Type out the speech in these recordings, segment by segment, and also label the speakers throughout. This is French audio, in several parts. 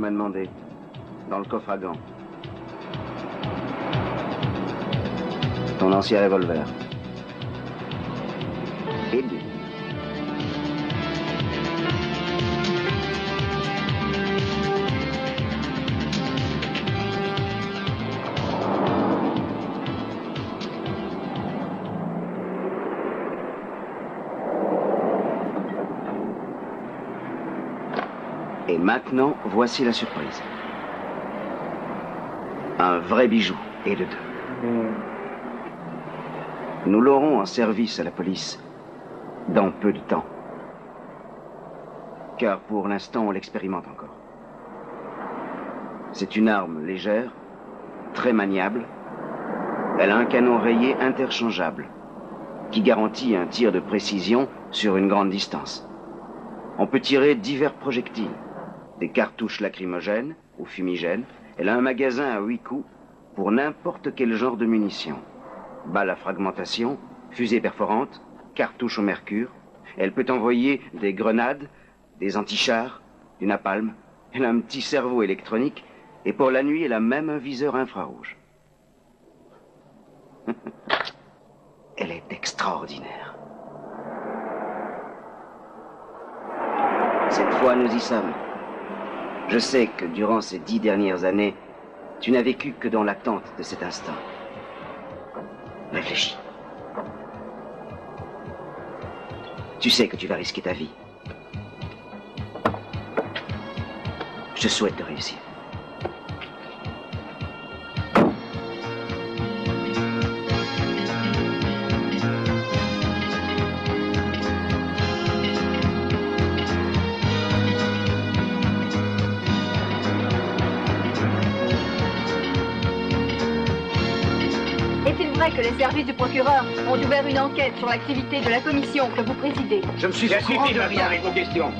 Speaker 1: m'as demandé. Dans le coffre à gants. Ton ancien revolver. Et deux. Et maintenant, voici la surprise. Un vrai bijou, et de deux. Nous l'aurons en service à la police dans peu de temps. Car pour l'instant, on l'expérimente encore. C'est une arme légère, très maniable. Elle a un canon rayé interchangeable qui garantit un tir de précision sur une grande distance. On peut tirer divers projectiles. Des cartouches lacrymogènes ou fumigènes. Elle a un magasin à 8 coups pour n'importe quel genre de munitions. Balles à fragmentation, fusées perforantes, cartouches au mercure. Elle peut envoyer des grenades, des antichars, du napalm. Elle a un petit cerveau électronique et pour la nuit, elle a même un viseur infrarouge. Elle est extraordinaire. Cette fois, nous y sommes. Je sais que durant ces 10 dernières années, tu n'as vécu que dans l'attente de cet instant. Réfléchis. Tu sais que tu vas risquer ta vie. Je te souhaite de réussir.
Speaker 2: Que les services du procureur ont ouvert une enquête sur l'activité de la commission que vous présidez.
Speaker 1: Je me suis au courant de rien avec vos questions.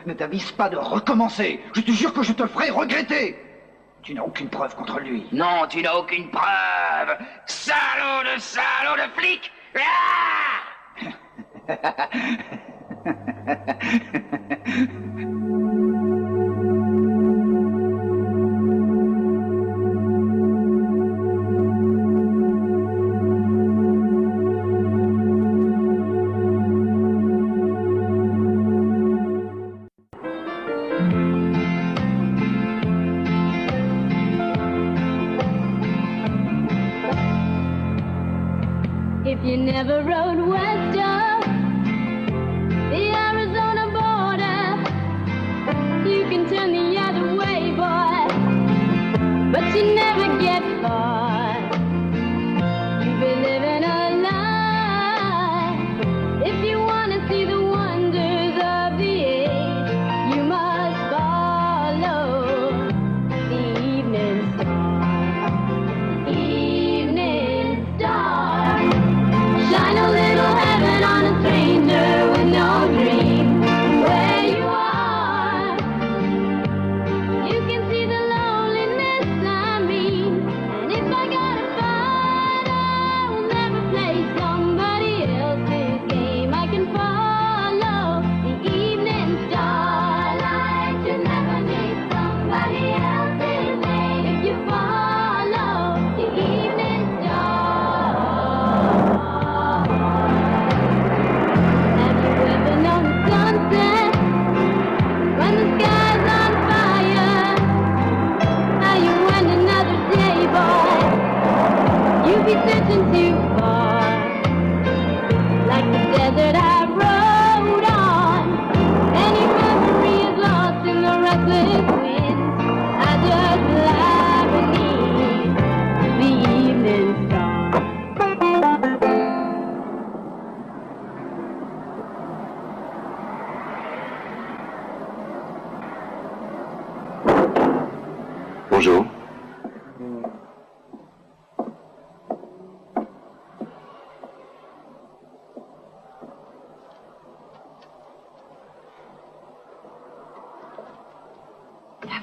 Speaker 3: Ne t'avise pas de recommencer. Je te jure que je te le ferai regretter. Tu n'as aucune preuve contre lui.
Speaker 4: Non, tu n'as aucune preuve. Salaud de flic. Ah
Speaker 5: If you never rode west of the Arizona border, you can turn the other way, boy, but you never get far. You'll be living a lie. If you want to see the wonders of the age, you must follow the evening star. Evening star. Shine a little heaven on a stranger with no dream.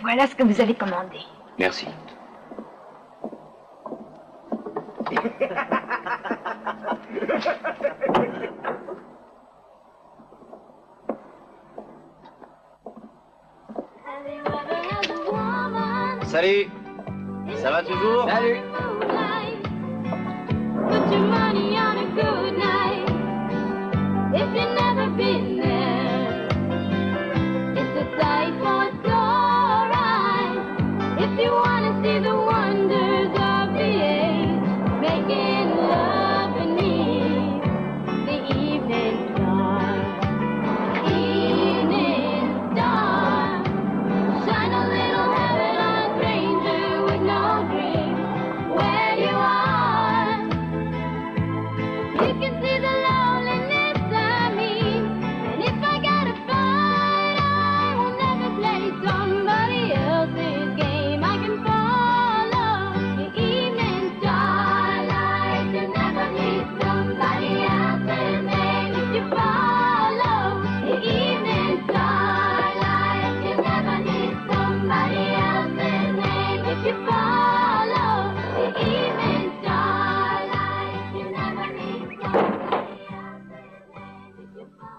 Speaker 6: Voilà ce que vous avez commandé.
Speaker 1: Merci. Salut. Ça va toujours?
Speaker 4: Salut.
Speaker 5: Put your money on a good night. If you've never been there, it's a sight for sore eyes. If you wanna see the wonders of the age, making love beneath the evening star. Evening star, shine a little heaven on a stranger with no dream where you are. You can see the loneliness I mean, and if I gotta fight, I will never play somebody else's game. I can follow the evening starlight. You'll never meet somebody else's name if you follow the evening starlight. You'll never meet somebody else's name if you follow the evening starlight. You'll never meet somebody else's name if you follow.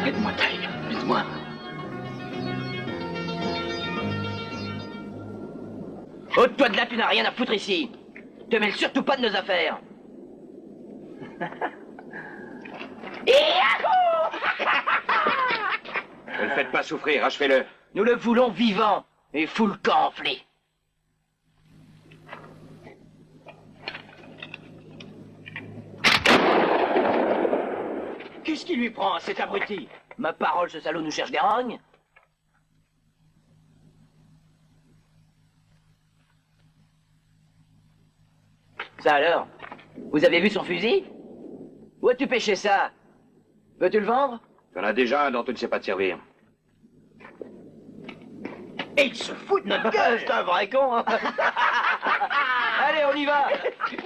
Speaker 4: Aide-moi, Ty. Aide-moi.
Speaker 7: Ôte-toi de là, tu n'as rien à foutre ici. Te mêle surtout pas de nos affaires.
Speaker 4: Ne le faites pas souffrir, achevez-le.
Speaker 7: Nous le voulons vivant et full camp enflé. Qu'est-ce qui lui prend à cet abruti? Ma parole, ce salaud nous cherche des rognes. Ça alors? Vous avez vu son fusil? Où as-tu pêché ça? Veux-tu le vendre?
Speaker 4: T'en as déjà un dont tu ne sais pas te servir.
Speaker 7: Et il se fout de notre gueule! C'est un vrai con, hein. Allez, on y va!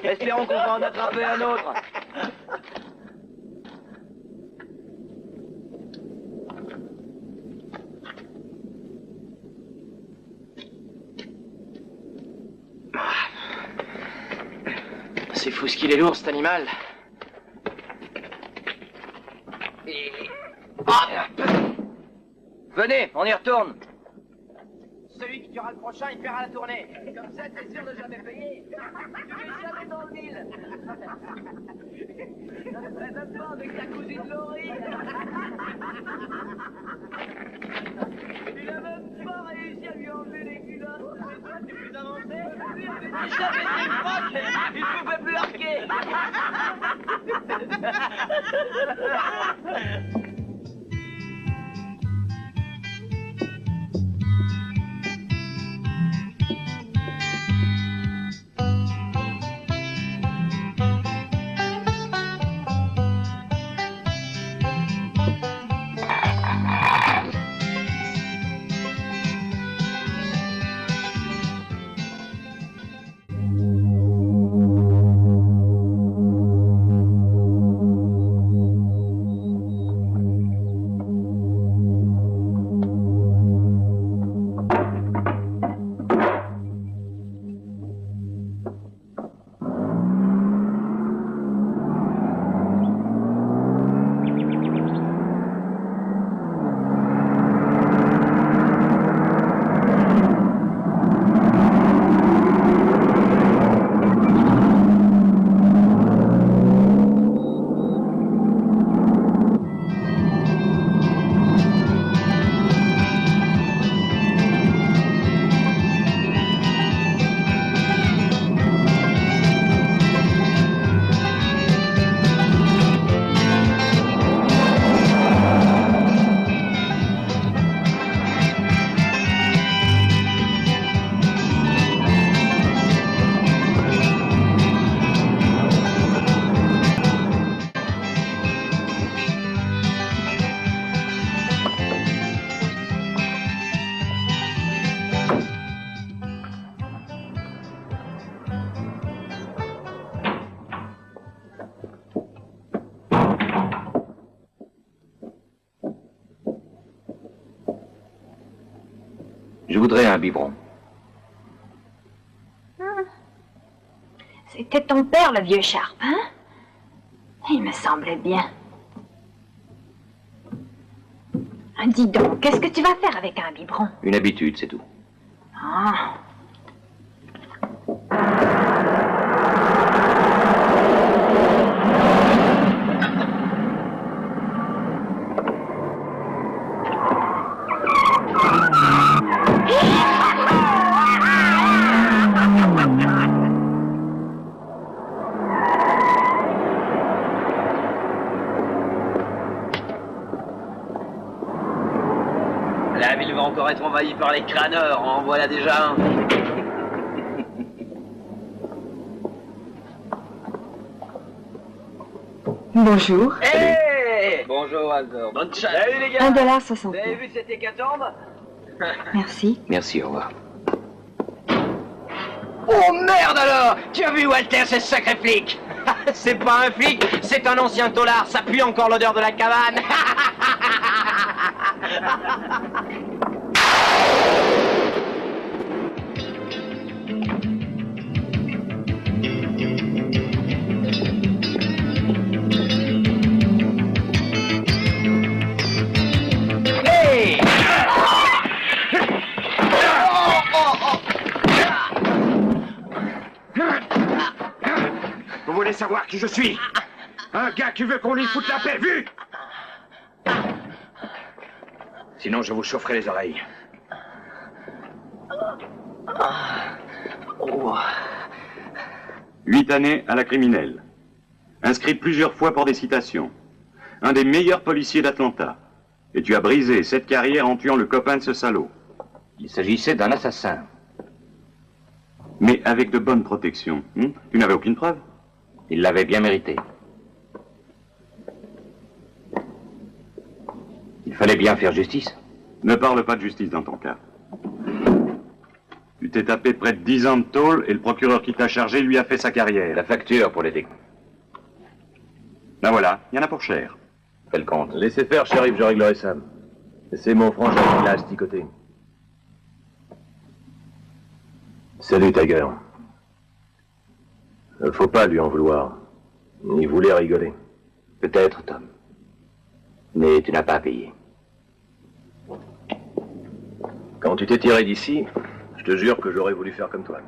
Speaker 7: Espérons qu'on va en attraper un autre.
Speaker 8: C'est fou ce qu'il est lourd, cet animal.
Speaker 7: Venez, on y retourne.
Speaker 8: Celui qui tuera le prochain, il paiera la tournée. Comme ça, t'es sûr de jamais payer. Tu n'es jamais dans le mille. Même pas avec ta cousine Laurie. Il a même pas réussi à lui enlever les culottes. Mais toi, tu es plus avancé. Lui avait déjà fait ses frottes. Il ne pouvait plus arquer.
Speaker 6: Je voudrais un biberon.
Speaker 9: C'était ton père, le vieux Sharp, hein? Il me semblait bien. Dis donc, qu'est-ce que tu vas faire avec un biberon?
Speaker 6: Une habitude, c'est tout.
Speaker 9: Ah.
Speaker 7: La ville va encore être envahie par les crâneurs, en voilà déjà un.
Speaker 9: Bonjour.
Speaker 7: Hey bonjour, Walter. Bonne chasse. Salut les gars.
Speaker 9: $1,69.
Speaker 7: Vous avez vu cette hécatombe?
Speaker 9: Merci.
Speaker 6: Merci, au revoir.
Speaker 8: Oh merde alors! Tu as vu Walter, ce sacré flic? C'est pas un flic, c'est un ancien tôlard, ça pue encore l'odeur de la cabane. Hey!
Speaker 4: Vous voulez savoir qui je suis? Un gars qui veut qu'on lui foute la paix, vu? Sinon, je vous chaufferai les oreilles.
Speaker 10: Oh. 8 années à la criminelle. Inscrit plusieurs fois pour des citations. Un des meilleurs policiers d'Atlanta. Et tu as brisé cette carrière en tuant le copain de ce salaud.
Speaker 6: Il s'agissait d'un assassin.
Speaker 10: Mais avec de bonnes protections. Tu n'avais aucune preuve?
Speaker 6: Il l'avait bien mérité. Il fallait bien faire justice.
Speaker 10: Ne parle pas de justice dans ton cas. Tu t'es tapé près de 10 ans de tôle et le procureur qui t'a chargé lui a fait sa carrière.
Speaker 6: La facture pour les découps.
Speaker 10: Ben voilà, il y en a pour cher.
Speaker 6: Fais le compte.
Speaker 11: Laissez faire, shérif, je réglerai ça. C'est mon frangin qui l'a asticoté. Salut, Tiger. Faut pas lui en vouloir. Il voulait rigoler.
Speaker 6: Peut-être, Tom. Mais tu n'as pas payé.
Speaker 11: Quand tu t'es tiré d'ici, je te jure que j'aurais voulu faire comme toi.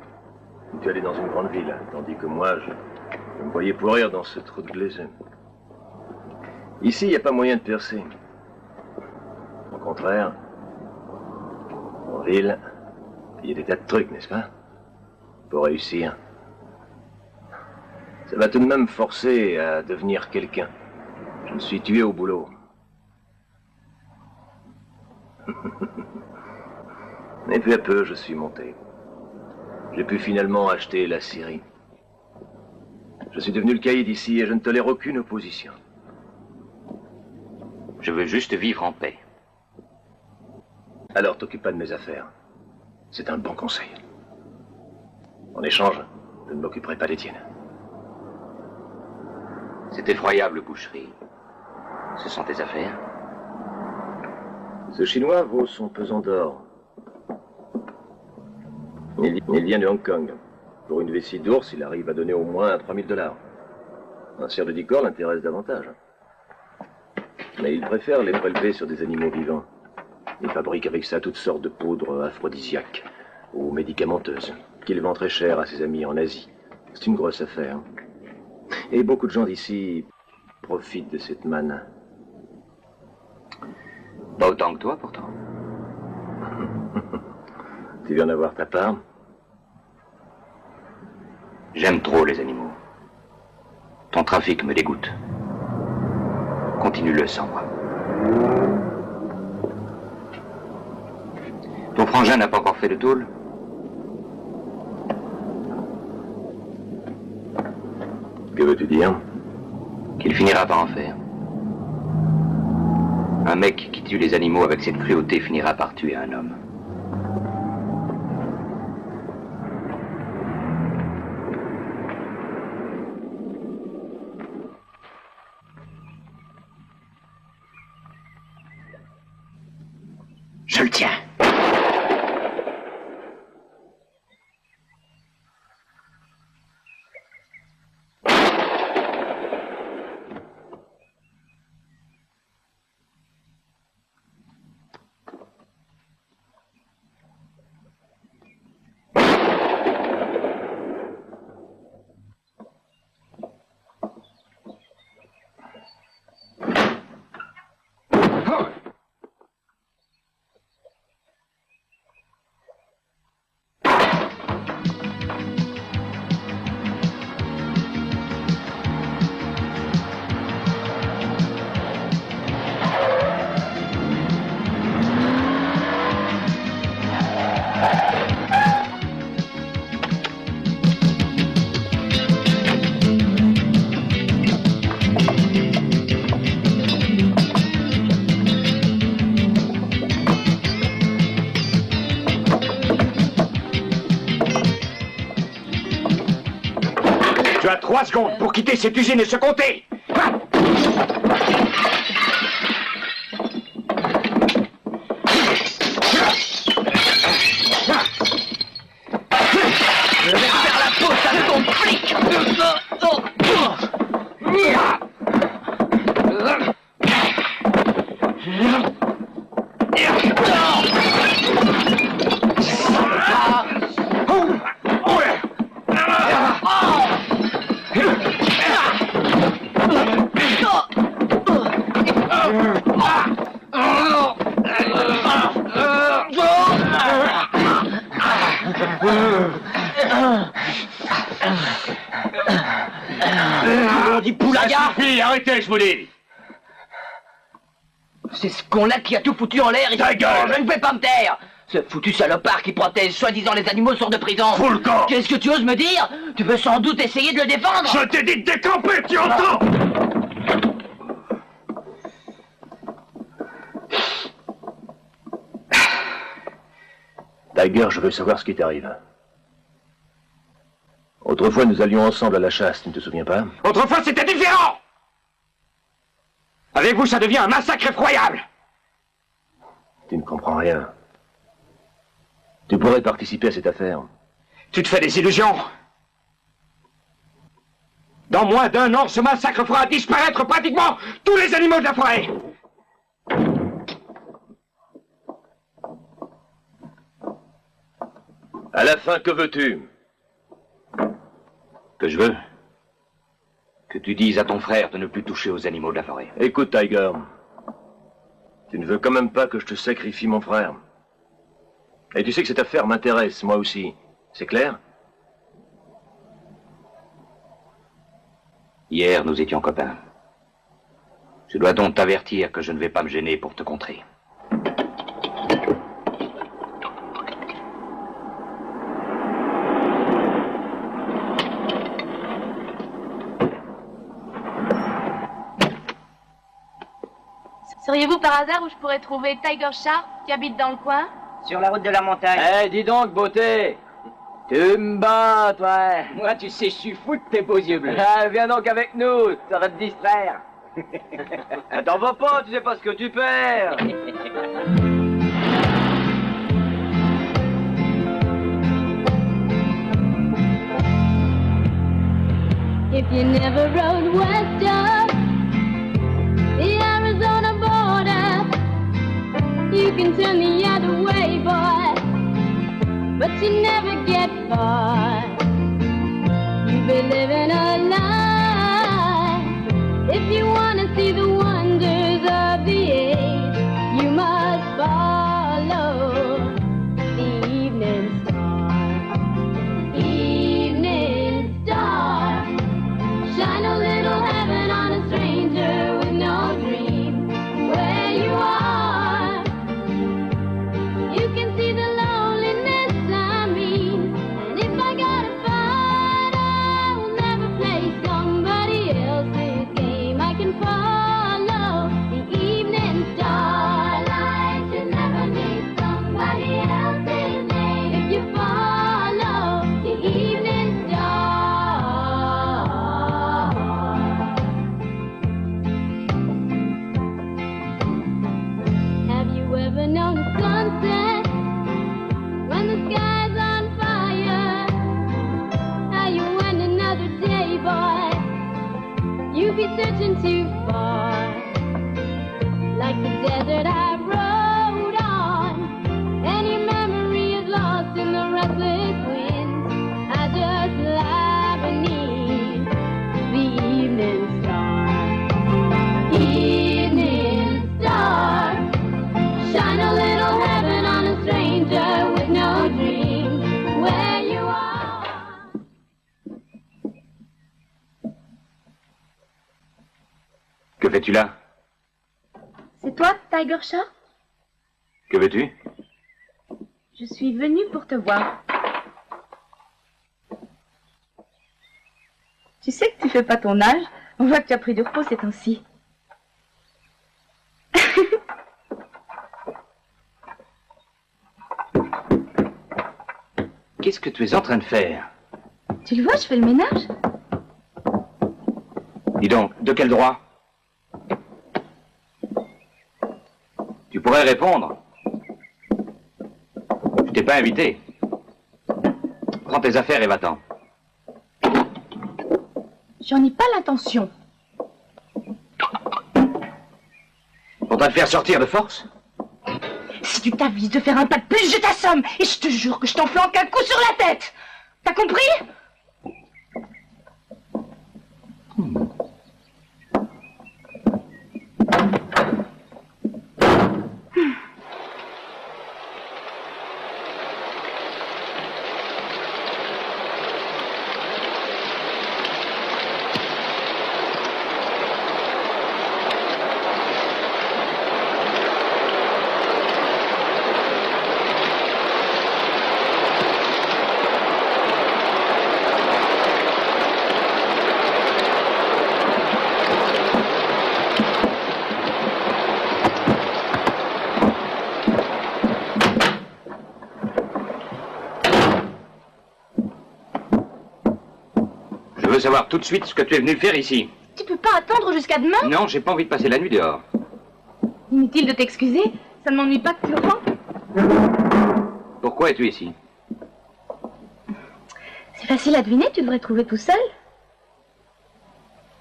Speaker 11: Tu allais dans une grande ville, tandis que moi, je me voyais pourrir dans ce trou de glaiseux. Ici, il n'y a pas moyen de percer. Au contraire, en ville, il y a des tas de trucs, n'est-ce pas? Pour réussir. Ça va tout de même me forcer à devenir quelqu'un. Je me suis tué au boulot. Et peu à peu, je suis monté. J'ai pu finalement acheter la Syrie. Je suis devenu le caïd ici et je ne tolère aucune opposition.
Speaker 6: Je veux juste vivre en paix.
Speaker 11: Alors t'occupe pas de mes affaires. C'est un bon conseil. En échange, je ne m'occuperai pas des tiennes.
Speaker 6: C'est effroyable, Boucherie. Ce sont tes affaires?
Speaker 11: Ce Chinois vaut son pesant d'or. Il vient de Hong Kong. Pour une vessie d'ours, il arrive à donner au moins 3000 $. Un cerf de Dicor l'intéresse davantage. Mais il préfère les prélever sur des animaux vivants. Il fabrique avec ça toutes sortes de poudres aphrodisiaques ou médicamenteuses qu'il vend très cher à ses amis en Asie. C'est une grosse affaire. Et beaucoup de gens d'ici profitent de cette manne.
Speaker 6: Pas autant que toi, pourtant.
Speaker 11: Tu viens d'avoir ta part?
Speaker 6: J'aime trop les animaux. Ton trafic me dégoûte. Continue-le sans moi. Ton frangin n'a pas encore fait de tôle?
Speaker 11: Que veux-tu dire?
Speaker 6: Qu'il finira par en faire. Un mec qui tue les animaux avec cette cruauté finira par tuer un homme.
Speaker 8: Je le tiens.
Speaker 12: Tu as 3 secondes pour quitter cette usine et se compter.
Speaker 8: Je vais faire la poste avec ton flic.
Speaker 12: On dit Poulaga. Ça suffit, arrêtez, je vous dis.
Speaker 8: C'est ce con-là qui a tout foutu en l'air.
Speaker 12: Ta gueule.
Speaker 8: Je ne vais pas me taire. Ce foutu salopard qui protège soi-disant les animaux sort de prison.
Speaker 12: Fous le camp.
Speaker 8: Qu'est-ce que tu oses me dire? Tu veux sans doute essayer de le défendre?
Speaker 12: Je t'ai dit de décamper, tu entends?
Speaker 11: Tiger, je veux savoir ce qui t'arrive. Autrefois, nous allions ensemble à la chasse, tu ne te souviens pas?
Speaker 12: Autrefois, c'était différent. Avec vous, ça devient un massacre effroyable.
Speaker 11: Tu ne comprends rien. Tu pourrais participer à cette affaire.
Speaker 12: Tu te fais des illusions. Dans moins d'1 an, ce massacre fera disparaître pratiquement tous les animaux de la forêt.
Speaker 11: À la fin, que veux-tu?
Speaker 6: Que je veux? Que tu dises à ton frère de ne plus toucher aux animaux de la forêt.
Speaker 11: Écoute, Tiger. Tu ne veux quand même pas que je te sacrifie mon frère. Et tu sais que cette affaire m'intéresse, moi aussi. C'est clair?
Speaker 6: Hier, nous étions copains. Je dois donc t'avertir que je ne vais pas me gêner pour te contrer.
Speaker 2: Seriez-vous par hasard où je pourrais trouver Tiger Sharp qui habite dans le coin?
Speaker 7: Sur la route de la montagne.
Speaker 8: Eh, dis donc, beauté. Tu me bats, toi. Moi, tu sais, je suis fou de tes beaux yeux bleus. Ah, viens donc avec nous, ça va te distraire. T'en vas pas, tu sais pas ce que tu perds.
Speaker 5: If you never rode west of the Arizona border, you can turn the other way, boy, but you never get far. You've been living a lie. If you want to see the wonders of the age, you must follow the evening star. Evening star, shine a little heaven on a stranger with no dream where you are. You can see the loneliness I mean, and if I gotta fight, I will never play somebody else's game. I can follow the evening starlight. You never need somebody else's name if you follow the evening star. Have you ever known a sunset when the sky's on fire? How you went another day, boy, you'd be searching too far. Like the desert I rode on, any memory is lost in the restless wind. I just lie beneath the evening star. Evening star, shine a little heaven on a stranger with no dream where you are.
Speaker 6: Que fais-tu là?
Speaker 2: C'est toi, Tiger Sharp?
Speaker 6: Que veux-tu?
Speaker 2: Je suis venue pour te voir. Tu sais que tu fais pas ton âge. On voit que tu as pris du repos ces temps-ci.
Speaker 6: Qu'est-ce que tu es en train de faire?
Speaker 2: Tu le vois, je fais le ménage.
Speaker 6: Dis donc, de quel droit? Tu pourrais répondre. Je t'ai pas invité. Prends tes affaires et va-t'en.
Speaker 2: J'en ai pas l'intention.
Speaker 6: Faudra te faire sortir de force?
Speaker 2: Si tu t'avises de faire un pas de plus, je t'assomme. Et je te jure que je t'en flanque un coup sur la tête. T'as compris?
Speaker 6: Je veux savoir tout de suite ce que tu es venu faire ici.
Speaker 2: Tu peux pas attendre jusqu'à demain?
Speaker 6: Non, j'ai pas envie de passer la nuit dehors.
Speaker 2: Inutile de t'excuser. Ça ne m'ennuie pas que tu rentres.
Speaker 6: Pourquoi es-tu ici?
Speaker 2: C'est facile à deviner, tu devrais trouver tout seul.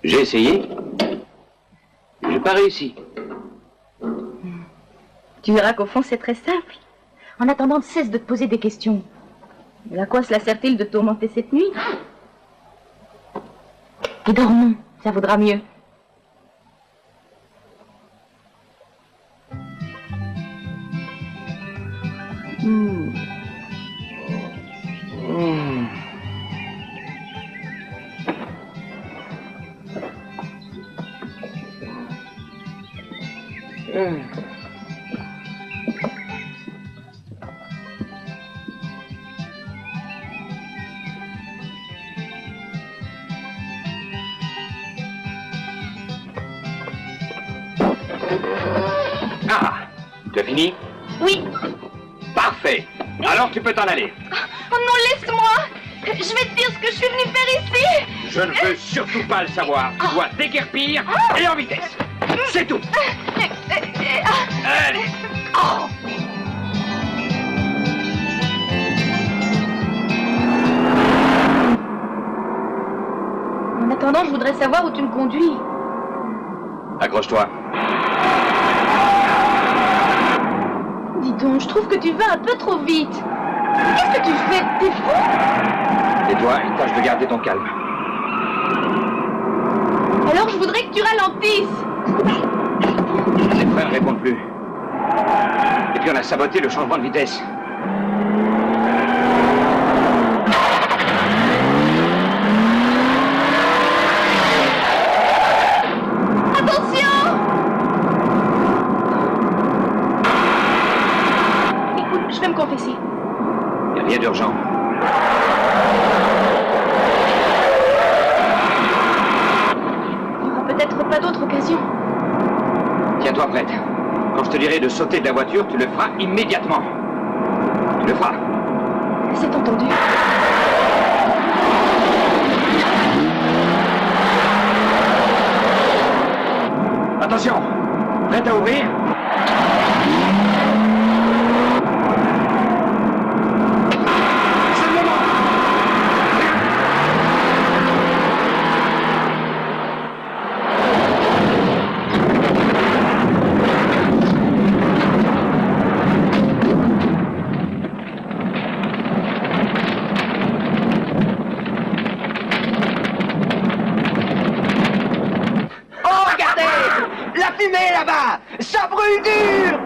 Speaker 6: J'ai essayé. J'ai pas réussi.
Speaker 2: Tu verras qu'au fond, c'est très simple. En attendant, cesse de te poser des questions. Mais à quoi cela sert-il de te tourmenter cette nuit? Et dormons, ça vaudra mieux.
Speaker 6: as fini?
Speaker 9: Oui.
Speaker 6: Parfait. Alors tu peux t'en aller.
Speaker 9: Oh non, laisse-moi. Je vais te dire ce que je suis venue faire ici.
Speaker 6: Je ne veux surtout pas le savoir. Tu dois déguerpir et en vitesse. C'est tout. Allez.
Speaker 9: Oh.
Speaker 2: En attendant, je voudrais savoir où tu me conduis.
Speaker 6: Accroche-toi.
Speaker 2: Dis donc, je trouve que tu vas un peu trop vite. Qu'est-ce que tu fais? T'es fou?
Speaker 6: Et toi, tâche de garder ton calme.
Speaker 2: Alors je voudrais que tu ralentisses.
Speaker 6: Les frères ne répondent plus. Et puis on a saboté le changement de vitesse.
Speaker 2: Attention! Écoute, je vais me confesser.
Speaker 6: Il n'y a rien d'urgent.
Speaker 2: Il n'y aura peut-être pas d'autre occasion.
Speaker 6: Tiens-toi prête. Quand je te dirai de sauter de la voiture, tu le feras immédiatement. Tu le feras.
Speaker 2: C'est entendu.
Speaker 6: Attention. Prête à ouvrir?
Speaker 7: Là-bas, ça brûle dur.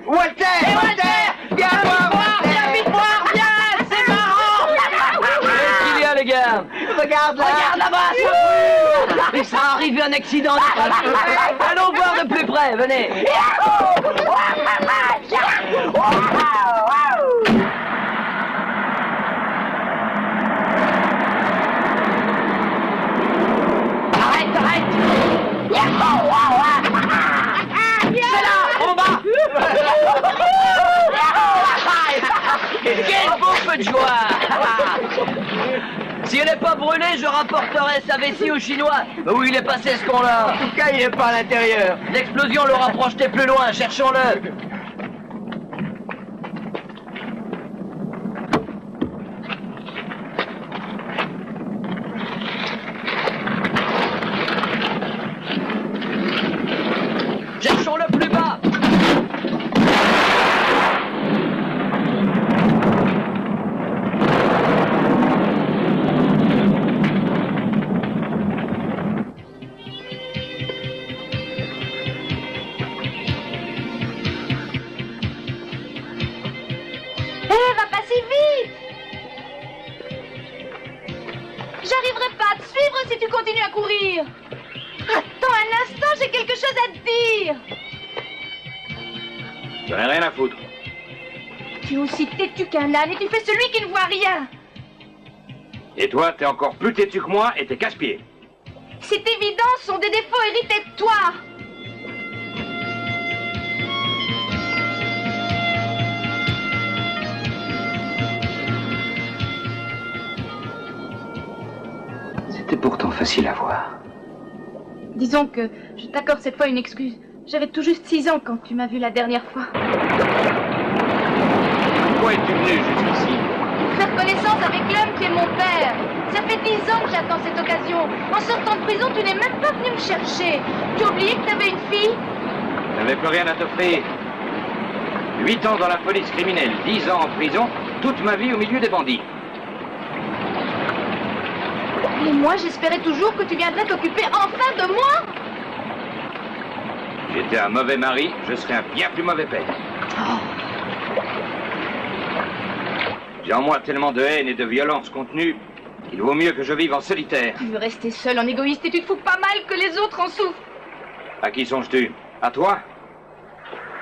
Speaker 7: Walter, viens voir, viens vite voir, viens, c'est marrant.
Speaker 8: Qu'est-ce qu'il y a, les gars?
Speaker 7: Regarde là-bas, ça brûle.
Speaker 8: Mais ça arrive un accident. Allons voir de plus près, venez.
Speaker 7: Arrête. C'est là, en bas.
Speaker 8: Quel beau feu de joie. Si elle n'est pas brûlée, je rapporterai sa vessie aux Chinois. Où il est passé ce con-là?
Speaker 7: En tout cas, il n'est pas à l'intérieur.
Speaker 8: L'explosion l'aura projeté plus loin, cherchons-le. Cherchons-le plus bas.
Speaker 2: Va pas si vite! J'arriverai pas à te suivre si tu continues à courir! Attends un instant, j'ai quelque chose à te dire!
Speaker 6: J'en ai rien à foutre.
Speaker 2: Tu es aussi têtu qu'un âne et tu fais celui qui ne voit rien!
Speaker 6: Et toi, t'es encore plus têtu que moi et t'es casse-pied.
Speaker 2: C'est évident, ce sont des défauts hérités de toi!
Speaker 6: C'était pourtant facile à voir.
Speaker 2: Disons que je t'accorde cette fois une excuse. J'avais tout juste 6 ans quand tu m'as vu la dernière fois.
Speaker 6: Pourquoi es-tu venu jusqu'ici?
Speaker 2: Faire connaissance avec l'homme qui est mon père. Ça fait 10 ans que j'attends cette occasion. En sortant de prison, tu n'es même pas venu me chercher. Tu as oublié que tu avais une fille?
Speaker 6: J'avais plus rien à t'offrir. 8 ans dans la police criminelle, 10 ans en prison, toute ma vie au milieu des bandits.
Speaker 2: Et moi, j'espérais toujours que tu viendrais t'occuper enfin de moi.
Speaker 6: J'étais un mauvais mari, je serais un bien plus mauvais père. J'ai en moi tellement de haine et de violence contenue qu'il vaut mieux que je vive en solitaire.
Speaker 2: Tu veux rester seul en égoïste et tu te fous pas mal que les autres en souffrent.
Speaker 6: À qui songes-tu? À toi?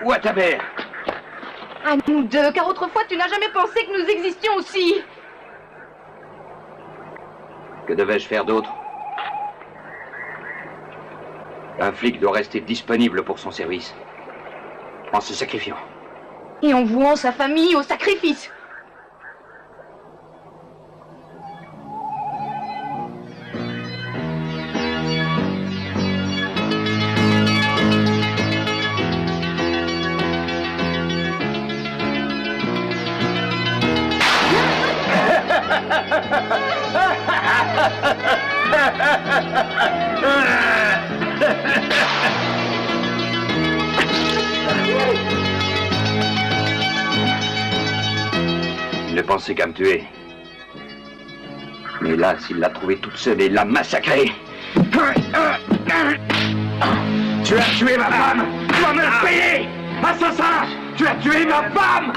Speaker 6: Ou à ta mère?
Speaker 2: À nous deux, car autrefois tu n'as jamais pensé que nous existions aussi.
Speaker 6: Que devais-je faire d'autre? Un flic doit rester disponible pour son service. En se sacrifiant.
Speaker 2: Et en vouant sa famille au sacrifice.
Speaker 6: Il ne pensait qu'à me tuer. Mais là, s'il l'a trouvée toute seule et l'a massacrée.
Speaker 12: Tu as tué ma femme! Tu vas me le payer! Assassin! Tu as tué ma femme!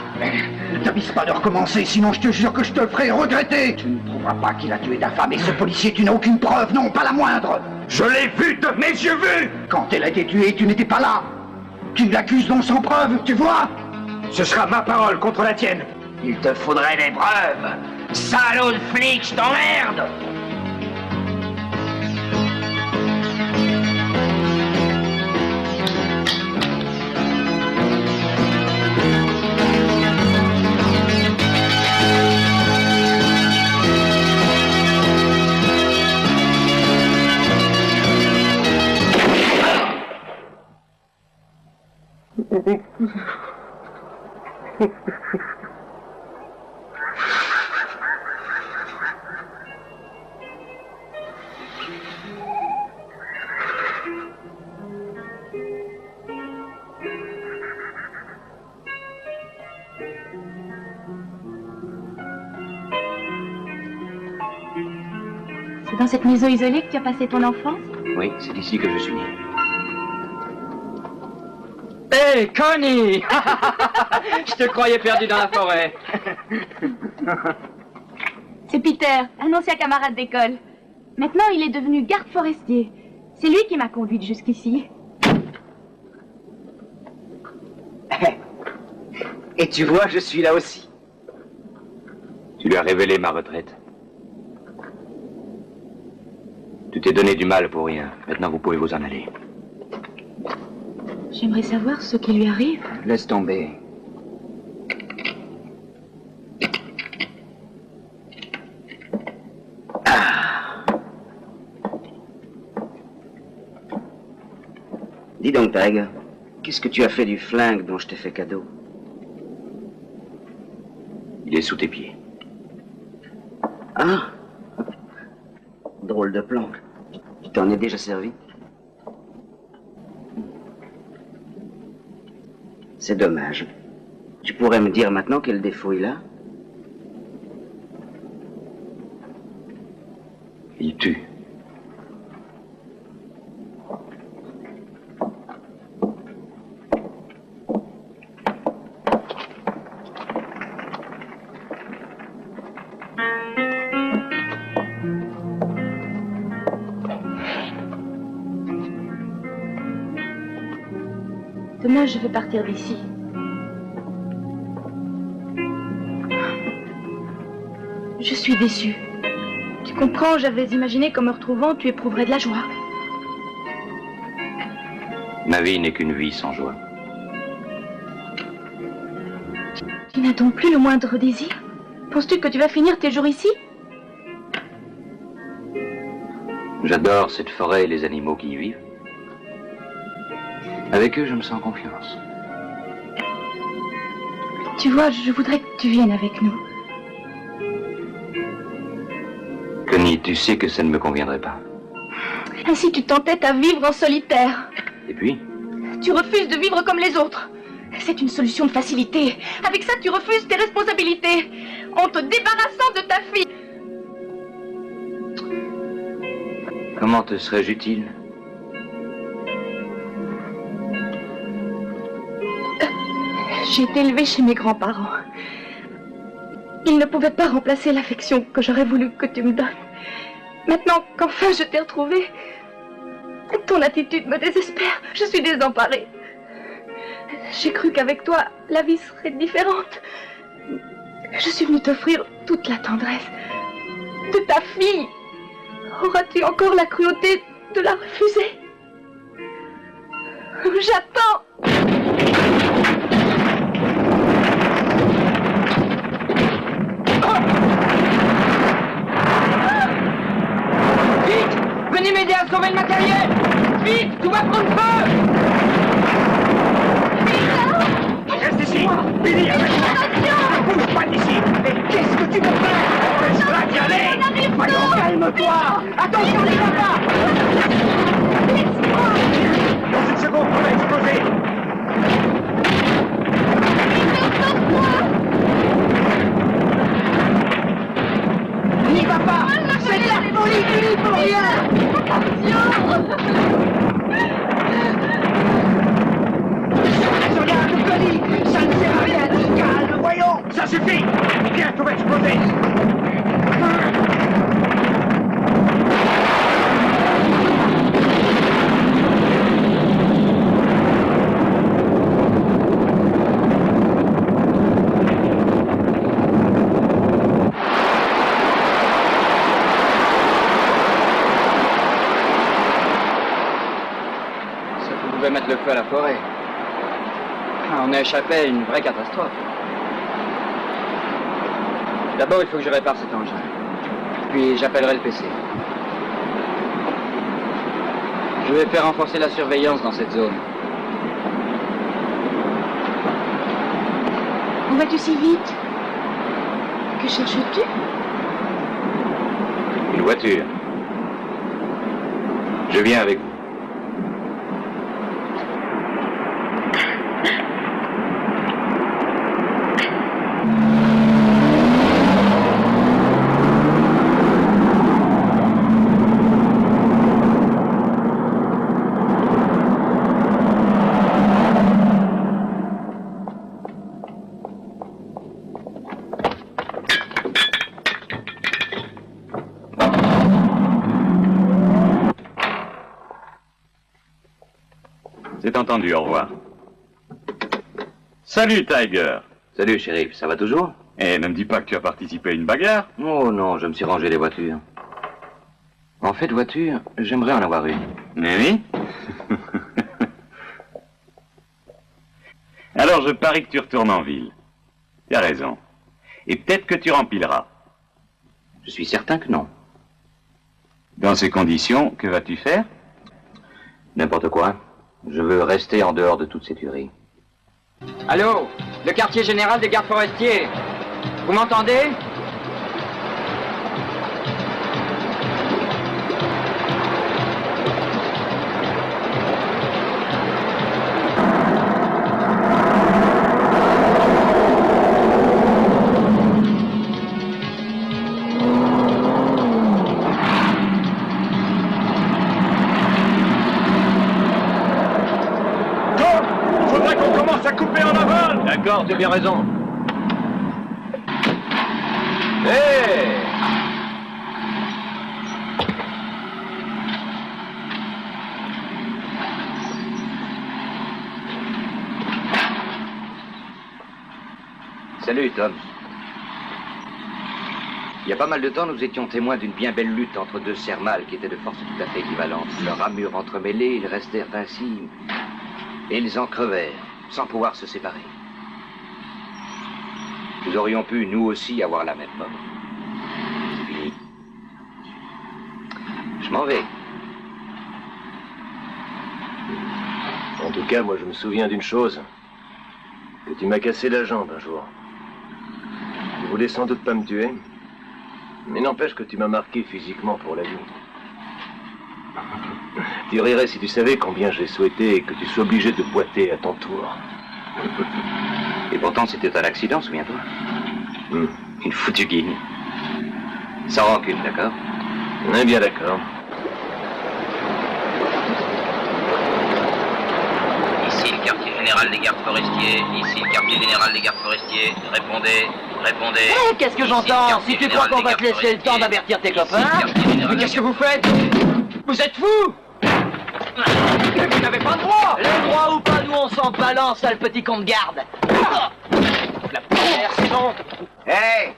Speaker 3: Ne t'avise pas de recommencer, sinon je te jure que je te le ferai regretter! Tu ne prouveras pas qu'il a tué ta femme et ce policier, tu n'as aucune preuve, non, pas la moindre!
Speaker 12: Je l'ai vu de mes yeux vus!
Speaker 3: Quand elle a été tuée, tu n'étais pas là! Tu l'accuses donc sans preuve, tu vois?
Speaker 12: Ce sera ma parole contre la tienne!
Speaker 4: Il te faudrait des preuves! Salaud de flic, je t'emmerde!
Speaker 2: C'est dans cette maison isolée que tu as passé ton enfance?
Speaker 6: Oui, c'est ici que je suis né.
Speaker 8: Hé, Connie! Je te croyais perdu dans la forêt.
Speaker 2: C'est Peter, un ancien camarade d'école. Maintenant, il est devenu garde forestier. C'est lui qui m'a conduite jusqu'ici.
Speaker 1: Et tu vois, je suis là aussi.
Speaker 6: Tu lui as révélé ma retraite. Tu t'es donné du mal pour rien. Maintenant, vous pouvez vous en aller.
Speaker 2: J'aimerais savoir ce qui lui arrive.
Speaker 1: Laisse tomber. Dis donc, Tag, qu'est-ce que tu as fait du flingue dont je t'ai fait cadeau?
Speaker 6: Il est sous tes pieds.
Speaker 1: Ah! Drôle de plan. Tu t'en es déjà servi? C'est dommage. Tu pourrais me dire maintenant quel défaut il a?
Speaker 6: Il tue.
Speaker 2: Demain, je vais partir d'ici. Je suis déçue. Tu comprends, j'avais imaginé qu'en me retrouvant, tu éprouverais de la joie.
Speaker 6: Ma vie n'est qu'une vie sans joie.
Speaker 2: Tu n'as donc plus le moindre désir? Penses-tu que tu vas finir tes jours ici?
Speaker 6: J'adore cette forêt et les animaux qui y vivent. Avec eux, je me sens en confiance.
Speaker 2: Tu vois, je voudrais que tu viennes avec nous.
Speaker 6: Connie, tu sais que ça ne me conviendrait pas.
Speaker 2: Ainsi, tu t'entêtes à vivre en solitaire.
Speaker 6: Et puis?
Speaker 2: Tu refuses de vivre comme les autres. C'est une solution de facilité. Avec ça, tu refuses tes responsabilités. En te débarrassant de ta fille.
Speaker 6: Comment te serais-je utile?
Speaker 2: J'ai été élevée chez mes grands-parents. Ils ne pouvaient pas remplacer l'affection que j'aurais voulu que tu me donnes. Maintenant qu'enfin je t'ai retrouvée, ton attitude me désespère. Je suis désemparée. J'ai cru qu'avec toi, la vie serait différente. Je suis venue t'offrir toute la tendresse de ta fille. Auras-tu encore la cruauté de la refuser? J'attends.
Speaker 12: Fini avec moi. Ne bouge pas d'ici. Et qu'est-ce que tu veux faire? Laisse-la y aller. Voyons, calme-toi. Attention, les papas. Dans une seconde, on va exploser. N'y va pas. C'est de la folie, tu n'y peux rien. Regarde, Connie, ça ne sert à rien. Calme, voyons. Ça suffit. Viens, tout va exploser.
Speaker 6: Mettre le feu à la forêt. On a échappé à une vraie catastrophe. D'abord, il faut que je répare cet engin. Puis j'appellerai le PC. Je vais faire renforcer la surveillance dans cette zone.
Speaker 2: Où vas-tu si vite? Que cherches-tu?
Speaker 10: Une voiture. Je viens avec vous. C'est entendu, au revoir. Salut, Tiger.
Speaker 6: Salut, shérif, ça va toujours?
Speaker 10: Eh, ne me dis pas que tu as participé à une bagarre.
Speaker 6: Oh non, je me suis rangé les voitures. En fait, voiture, j'aimerais en avoir une.
Speaker 10: Mais oui. Alors, je parie que tu retournes en ville. Tu as raison. Et peut-être que tu rempileras.
Speaker 6: Je suis certain que non.
Speaker 10: Dans ces conditions, que vas-tu faire?
Speaker 6: N'importe quoi. Je veux rester en dehors de toutes ces tueries. Allô? Le quartier général des gardes forestiers. Vous m'entendez?
Speaker 11: D'accord, tu as bien raison. Hé!
Speaker 6: Salut, Tom. Il y a pas mal de temps, nous étions témoins d'une bien belle lutte entre deux cerfs mâles qui étaient de force tout à fait équivalentes. Leurs ramures entremêlées, ils restèrent ainsi, et ils en crevèrent, sans pouvoir se séparer. Nous aurions pu, nous aussi, avoir la même mort. C'est fini. Je m'en vais.
Speaker 11: En tout cas, moi, je me souviens d'une chose. Que tu m'as cassé la jambe un jour. Tu voulais sans doute pas me tuer. Mais n'empêche que tu m'as marqué physiquement pour la vie. Tu rirais si tu savais combien j'ai souhaité que tu sois obligé de boiter à ton tour.
Speaker 6: Et pourtant, c'était un accident, souviens-toi. Une foutue guigne. Sans rancune, d'accord?
Speaker 11: On est bien d'accord.
Speaker 13: Ici le quartier général des gardes forestiers. Ici le quartier général des gardes forestiers. Répondez, répondez.
Speaker 8: Hé, qu'est-ce que j'entends? Si tu crois qu'on va te laisser le temps d'avertir tes copains... Mais qu'est-ce que vous faites? Vous êtes fous? Vous n'avez pas le droit! Les droits ou pas, nous on s'en balance, sale petit con de garde! La première, c'est bon!
Speaker 7: Hé!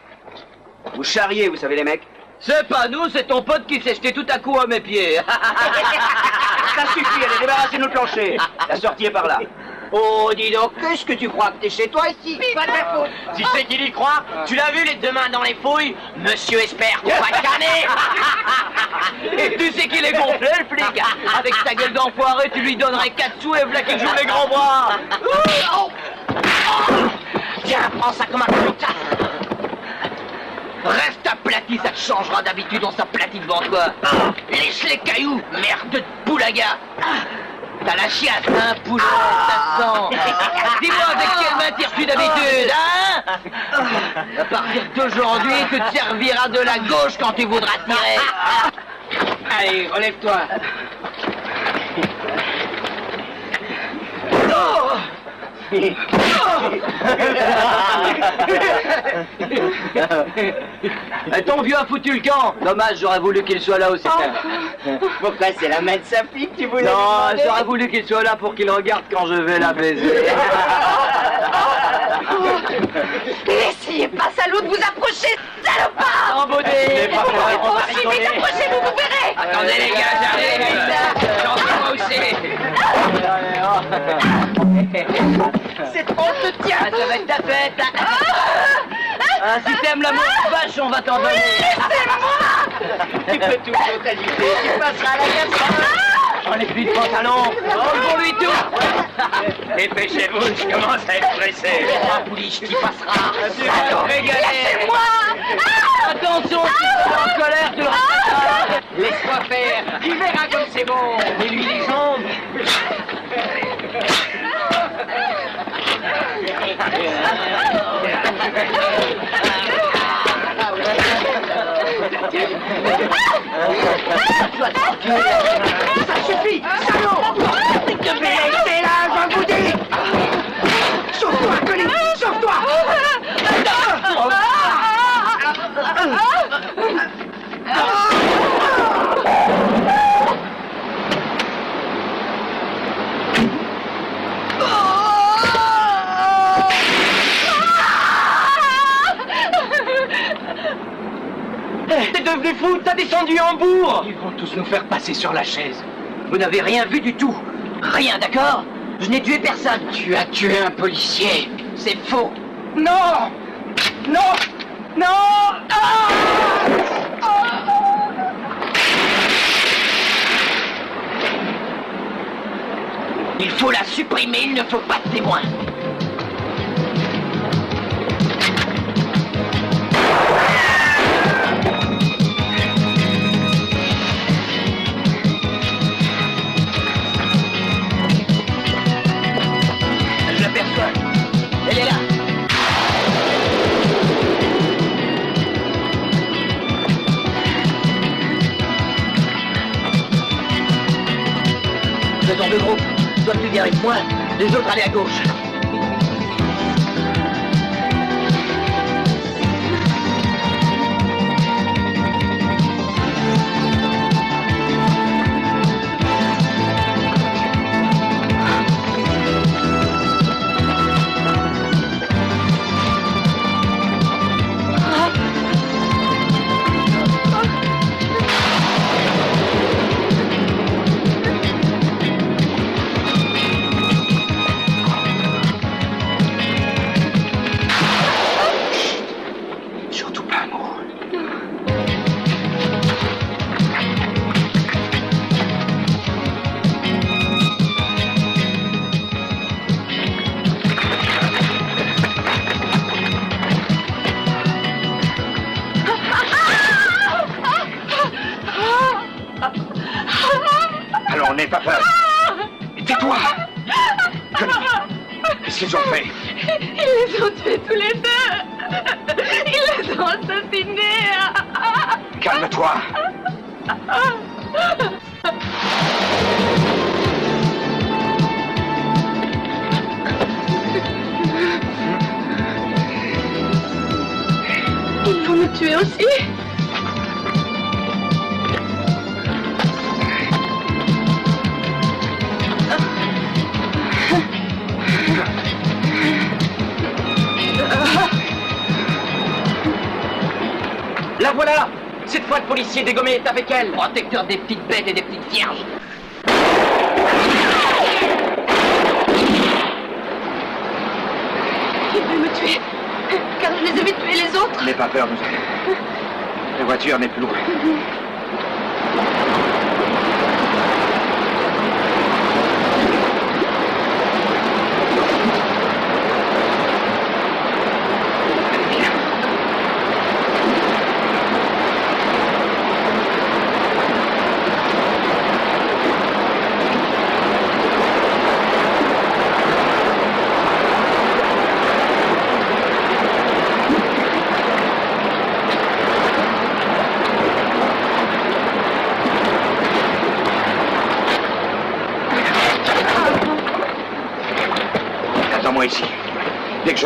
Speaker 7: Vous charriez, vous savez, les mecs?
Speaker 8: C'est pas nous, c'est ton pote qui s'est jeté tout à coup à mes pieds!
Speaker 7: Ça suffit, allez, débarrassez-nous le plancher! La sortie est par là!
Speaker 8: Oh, dis donc, qu'est-ce que tu crois que t'es chez toi ici?
Speaker 9: Pas de ma faute.
Speaker 8: Tu sais qu'il y croit? Tu l'as vu les deux mains dans les fouilles? Monsieur espère qu'on va canner. Et tu sais qu'il est gonflé le flic. Avec ta gueule d'enfoiré, tu lui donnerais 4 sous et voilà qu'il joue les grands bras. Prends ça comme un coup. Reste aplati, ça te changera d'habitude, on s'aplatit devant toi. Lèche les cailloux, merde de poulaga. T'as la chiasse, hein, poulet, ça sent. Dis-moi, avec quelle main tires-tu d'habitude, hein? À partir d'aujourd'hui, tu te serviras de la gauche quand tu voudras tirer. Allez, relève-toi. Ton vieux a foutu le camp. Dommage, j'aurais voulu qu'il soit là aussi.
Speaker 7: Pourquoi c'est la main de sa fille que tu voulais
Speaker 8: Non,
Speaker 7: demander?
Speaker 8: j'aurais voulu qu'il soit là pour qu'il regarde quand je vais la baiser.
Speaker 9: N'essayez pas, salaud, de vous approcher, salopard!
Speaker 8: Embauché!
Speaker 9: Approchez, vite, approchez-vous, vous verrez!
Speaker 8: Attendez les gars, j'arrive! J'en suis moi aussi!
Speaker 9: C'est trop, on te tient!
Speaker 8: Ça va être ta fête! Si t'aimes l'amour vache, on va t'en donner!
Speaker 9: Laissez-moi!
Speaker 7: Tu peux toujours t'agiter, tu passeras à la casserole.
Speaker 8: J'enlève plus de pantalon! Enlevons-lui tout!
Speaker 4: Dépêchez-vous, je commence à être pressé.
Speaker 8: La pouliche qui passera! Régalé!
Speaker 9: Laissez-moi!
Speaker 8: Attention, si tu es en colère, tu le raconteras! Laisse-moi faire! Il verra comme c'est bon! Et lui les jambes!
Speaker 3: Ça suffit, salaud! Restez là, je vous dis! Sauve-toi, Connie! Sauve-toi!
Speaker 8: T'es devenu fou, t'as descendu en bourre! Ils vont tous nous faire passer sur la chaise. Vous n'avez rien vu du tout. Rien, d'accord? Je n'ai tué personne. Tu as tué un policier. C'est faux. Non! Non! Non! Il faut la supprimer, il ne faut pas de témoins. Je l'aperçois. Elle est là. Faisons deux groupes. Toi tu viens avec moi, les autres allez à gauche.
Speaker 4: Allons, n'aie pas peur. Tais-toi. Connie, qu'est-ce qu'ils ont fait?
Speaker 9: Ils les ont tués tous les deux! Ils les ont assassinés!
Speaker 4: Calme-toi.
Speaker 9: Ils vont nous tuer aussi!
Speaker 8: La voilà! Cette fois le policier dégommé est avec elle! Protecteur des petites bêtes et des petites vierges!
Speaker 9: Ils veulent me tuer, car je les ai vus tuer les autres!
Speaker 4: N'aie pas peur, nous allons. La voiture n'est plus loin.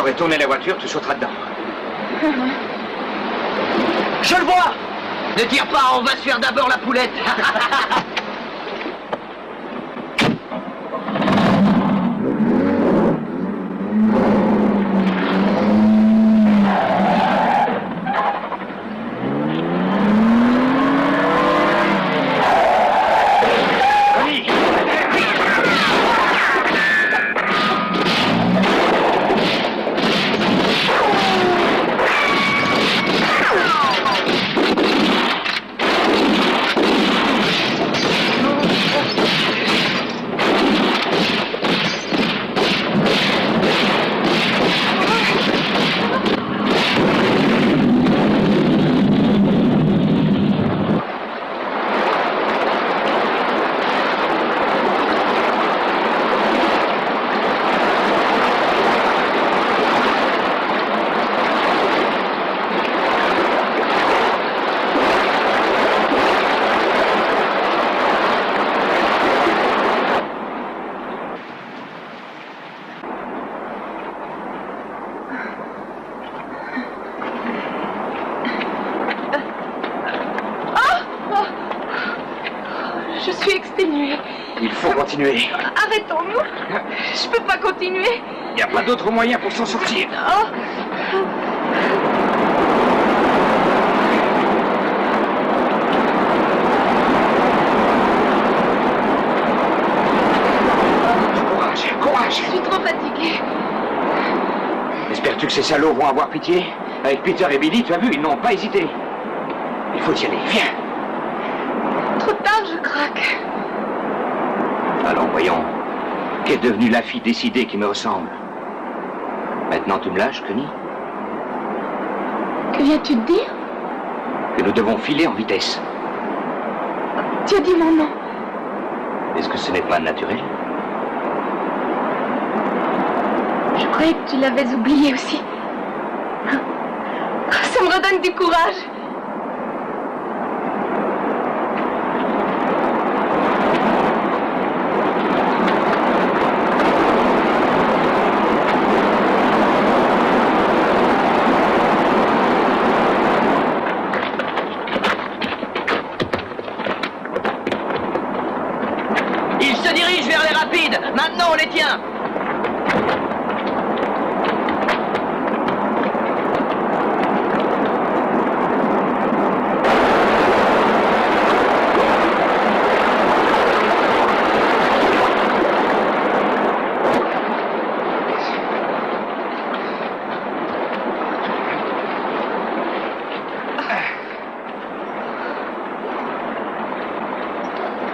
Speaker 6: saurais tourner la voiture, tu sauteras dedans.
Speaker 8: Je le vois! Ne tire pas, on va se faire d'abord la poulette.
Speaker 2: Je suis exténuée.
Speaker 6: Il faut continuer.
Speaker 2: Arrêtons-nous. Je peux pas continuer.
Speaker 6: Il n'y a pas d'autre moyen pour s'en sortir.
Speaker 2: Oh.
Speaker 6: Courage, courage.
Speaker 2: Je suis trop fatiguée.
Speaker 6: Espères-tu que ces salauds vont avoir pitié? Avec Peter et Billy, tu as vu, ils n'ont pas hésité. Il faut y aller, viens.
Speaker 2: Trop tard, je craque.
Speaker 6: Allons, voyons. Qu'est devenue la fille décidée qui me ressemble? Maintenant, tu me lâches, Connie?
Speaker 2: Que viens-tu de dire?
Speaker 6: Que nous devons filer en vitesse.
Speaker 2: Tu as dit mon nom.
Speaker 6: Est-ce que ce n'est pas naturel?
Speaker 2: Je croyais que tu l'avais oublié aussi. Ça me redonne du courage.
Speaker 8: Ils se dirigent vers les rapides. Maintenant, on les tient.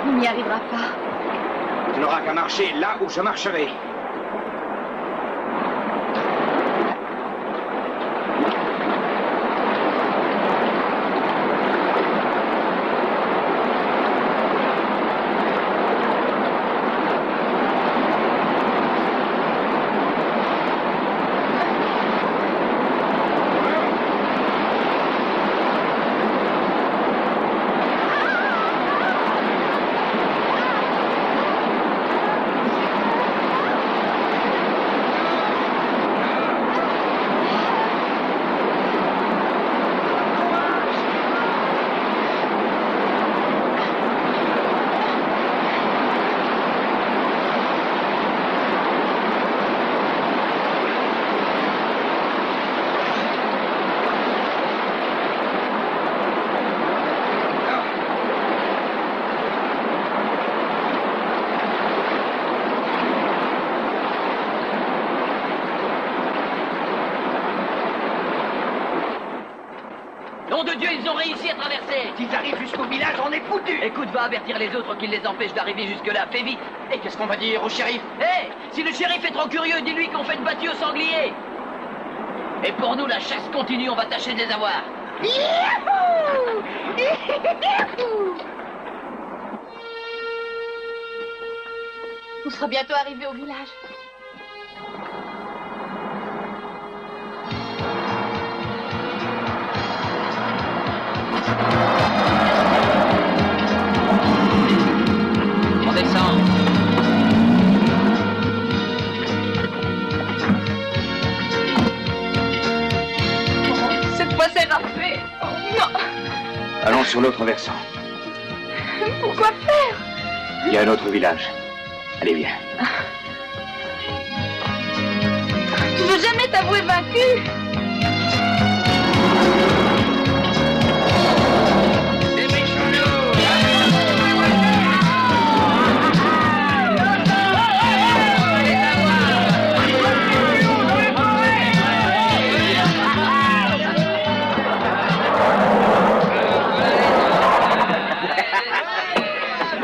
Speaker 2: On n'y arrivera pas.
Speaker 6: Tu n'auras qu'à marcher là où je marcherai.
Speaker 8: Nom de Dieu, ils ont réussi à traverser.
Speaker 3: S'ils arrivent jusqu'au village, on est foutus.
Speaker 8: Écoute, va avertir les autres qui les empêchent d'arriver jusque-là. Fais vite.
Speaker 3: Et qu'est-ce qu'on va dire au shérif?
Speaker 8: Hé, si le shérif est trop curieux, dis-lui qu'on fait une battue au sanglier. Et pour nous, la chasse continue, on va tâcher de les avoir.
Speaker 2: Youhou! Youhou! On sera bientôt arrivé au village.
Speaker 8: On descend.
Speaker 9: Laissez-moi cette affaire. Oh, non.
Speaker 6: Allons sur l'autre versant.
Speaker 9: Pourquoi faire?
Speaker 6: Il y a un autre village. Allez, viens.
Speaker 9: Tu veux jamais t'avouer vaincu?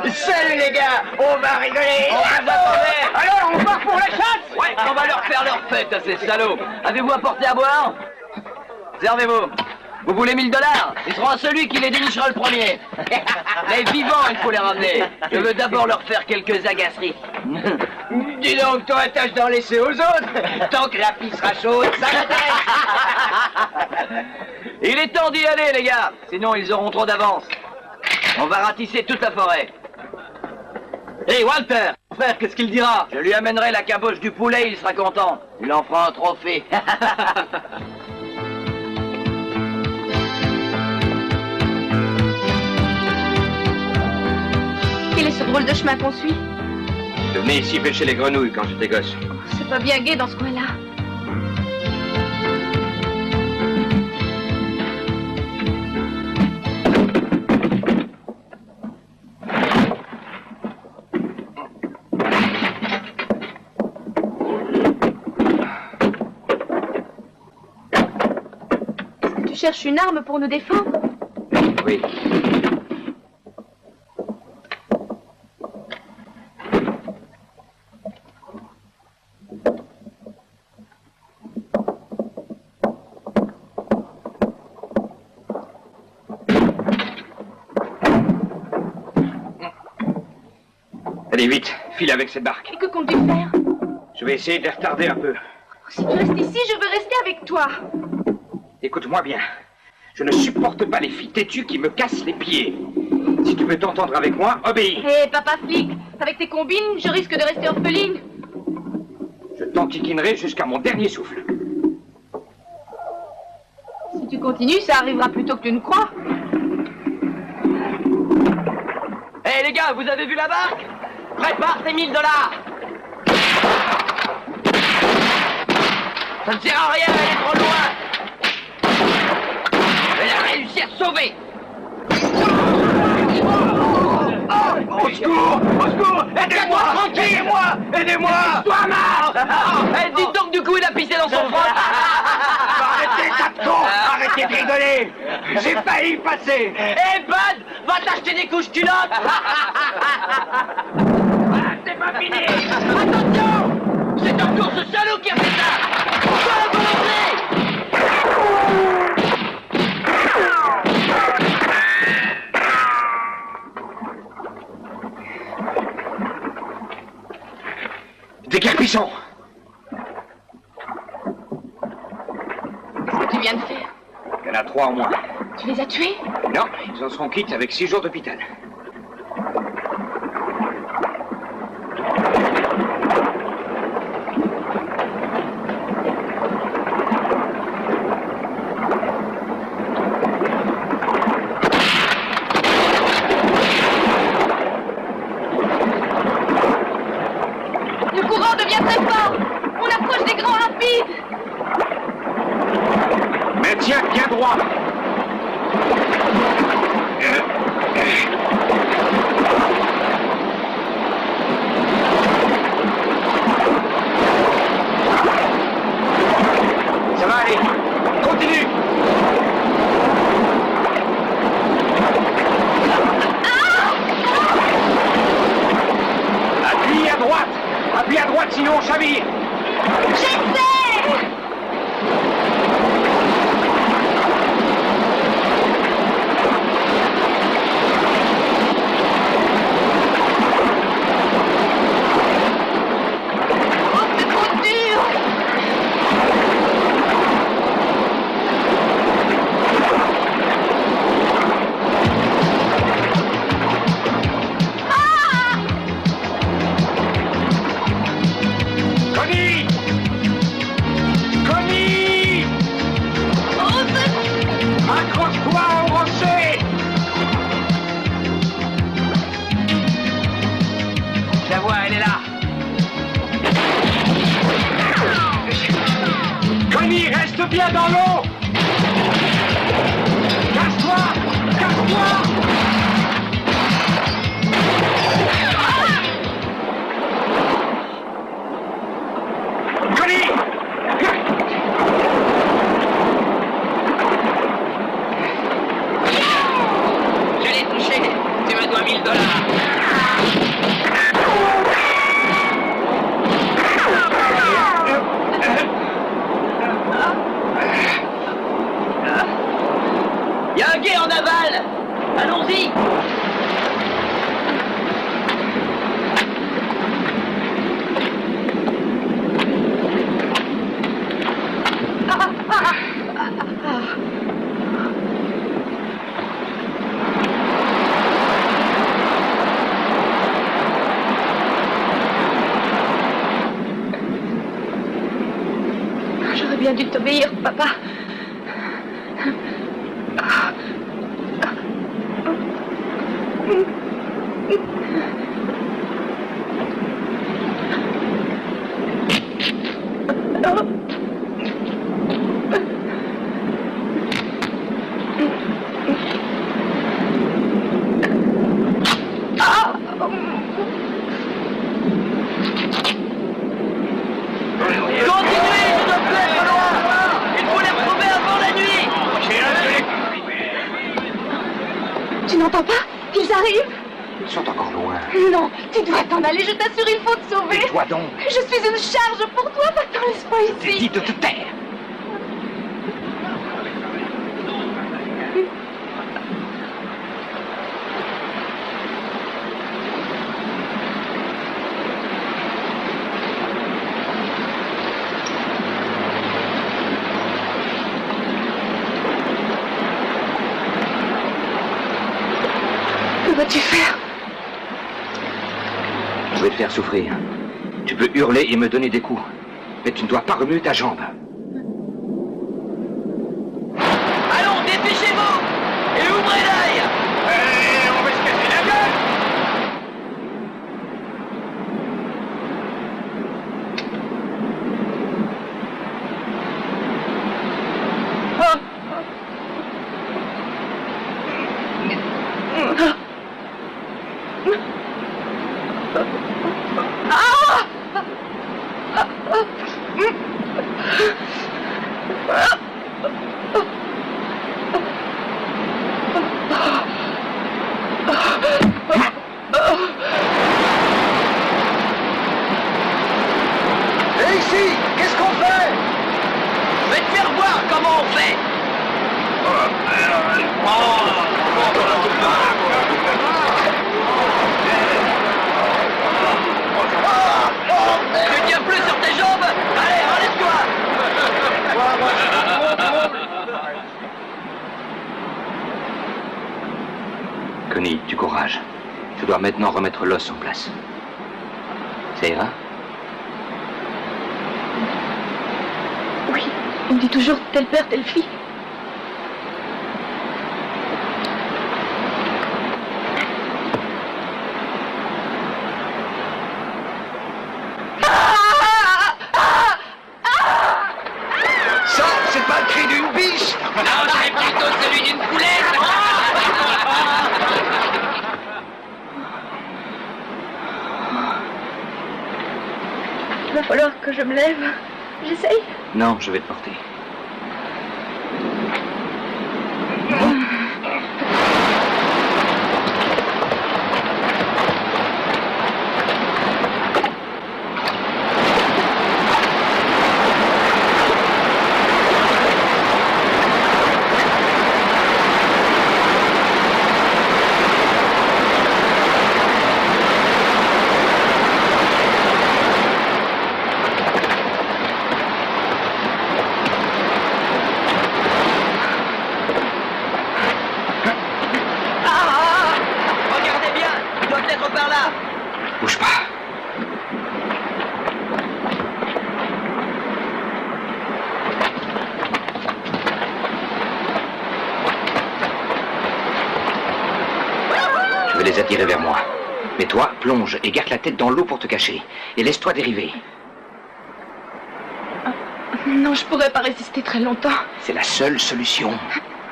Speaker 8: Salut les gars, on va rigoler. On vous attendait. Alors on part pour la chasse.
Speaker 7: Ouais, on va leur faire leur fête à ces salauds. Avez-vous apporté à boire? Servez-vous. Vous voulez $1000? Ils seront à celui qui les dénichera le premier. Les vivants, il faut les ramener. Je veux d'abord leur faire quelques agaceries.
Speaker 8: Dis donc, toi, tâche d'en laisser aux autres. Tant que la pisse sera chaude, ça m'intéresse.
Speaker 7: Il est temps d'y aller, les gars. Sinon, ils auront trop d'avance. On va ratisser toute la forêt. Hé, Walter, frère, qu'est-ce qu'il dira? Je lui amènerai la caboche du poulet, il sera content. Il en fera un trophée.
Speaker 2: Quel est ce drôle de chemin qu'on suit?
Speaker 6: Je venais ici pêcher les grenouilles quand j'étais gosse.
Speaker 2: C'est pas bien gai dans ce coin-là. Tu cherches une arme pour nous défendre?
Speaker 6: Oui. Allez, vite, file avec cette barque.
Speaker 2: Et que comptes-tu faire?
Speaker 6: Je vais essayer de les retarder un peu.
Speaker 2: Si tu restes ici, je veux rester avec toi.
Speaker 6: Écoute-moi bien. Je ne supporte pas les filles têtues qui me cassent les pieds. Si tu veux t'entendre avec moi, obéis.
Speaker 2: Hé, papa flic, avec tes combines, je risque de rester orpheline.
Speaker 6: Je t'enquiquinerai jusqu'à mon dernier souffle.
Speaker 2: Si tu continues, ça arrivera plus tôt que tu ne crois.
Speaker 7: Hé, les gars, vous avez vu la barque? Prépare tes $1000. Ça ne sert à rien, elle est trop loin. Elle a réussi à sauver.
Speaker 8: Au secours! Au secours! Aidez-moi! Aidez-moi! Aidez-moi! Toi, marre!
Speaker 7: Eh, dites donc, du coup, il a pissé dans son froc.
Speaker 8: Arrêtez, tapton! Arrêtez de rigoler! J'ai failli y passer!
Speaker 7: Eh, Bud, va t'acheter des couches culottes.
Speaker 8: C'est pas fini!
Speaker 7: Attention! C'est encore ce salaud qui a fait ça. Bonne volonté.
Speaker 6: Des carpissons!
Speaker 2: Qu'est-ce que tu viens de faire?
Speaker 6: Il y en a 3 en moins.
Speaker 2: Tu les as tués?
Speaker 6: Non, ils en seront quittes avec 6 jours d'hôpital.
Speaker 2: Le courant devient très fort. On approche des grands rapides.
Speaker 6: Mais tiens bien droit! Ça va aller! Continue! Appuie à droite! Appuie à droite, sinon on chavire!
Speaker 2: J'essaie! Oh, c'est trop dur!
Speaker 12: Reviens dans l'eau! Cache-toi! Cache-toi!
Speaker 4: Connie!
Speaker 13: Je l'ai touché. Tu me dois $1000.
Speaker 7: Il y a un quai en aval. Allons-y.
Speaker 2: J'aurais bien dû t'obéir, papa. Tu n'entends pas? Ils arrivent!
Speaker 4: Ils sont encore loin.
Speaker 2: Non, tu dois t'en aller, je t'assure, il faut te sauver!
Speaker 4: Tais-toi donc!
Speaker 2: Je suis une charge pour toi, va-t'en, laisse-moi ici!
Speaker 4: Je t'ai dit de te taire!
Speaker 2: Que vas-tu faire?
Speaker 6: Je vais te faire souffrir. Tu peux hurler et me donner des coups. Mais tu ne dois pas remuer ta jambe.
Speaker 7: Allons, dépêchez-vous. Et ouvrez l'œil.
Speaker 4: On va se casser la gueule!
Speaker 7: Et ici, qu'est-ce qu'on fait? Je vais te faire voir comment on fait. Tu tiens plus sur tes jambes? Allez, relève-toi.
Speaker 6: Connie, du courage. Je dois maintenant remettre l'os en place. Ça ira?
Speaker 2: Oui, on dit toujours tel père, telle fille.
Speaker 4: Ça, c'est pas le cri d'une biche!
Speaker 13: Non, c'est plutôt celui d'une poulette.
Speaker 2: Il va falloir que je me lève. J'essaye.
Speaker 6: Non, je vais te porter.
Speaker 7: Regardez bien, ils doivent être par là.
Speaker 6: Bouge pas. Je vais les attirer vers moi. Mais toi, plonge et garde la tête dans l'eau pour te cacher. Et laisse-toi dériver.
Speaker 2: Non, je pourrais pas résister très longtemps.
Speaker 4: C'est la seule solution.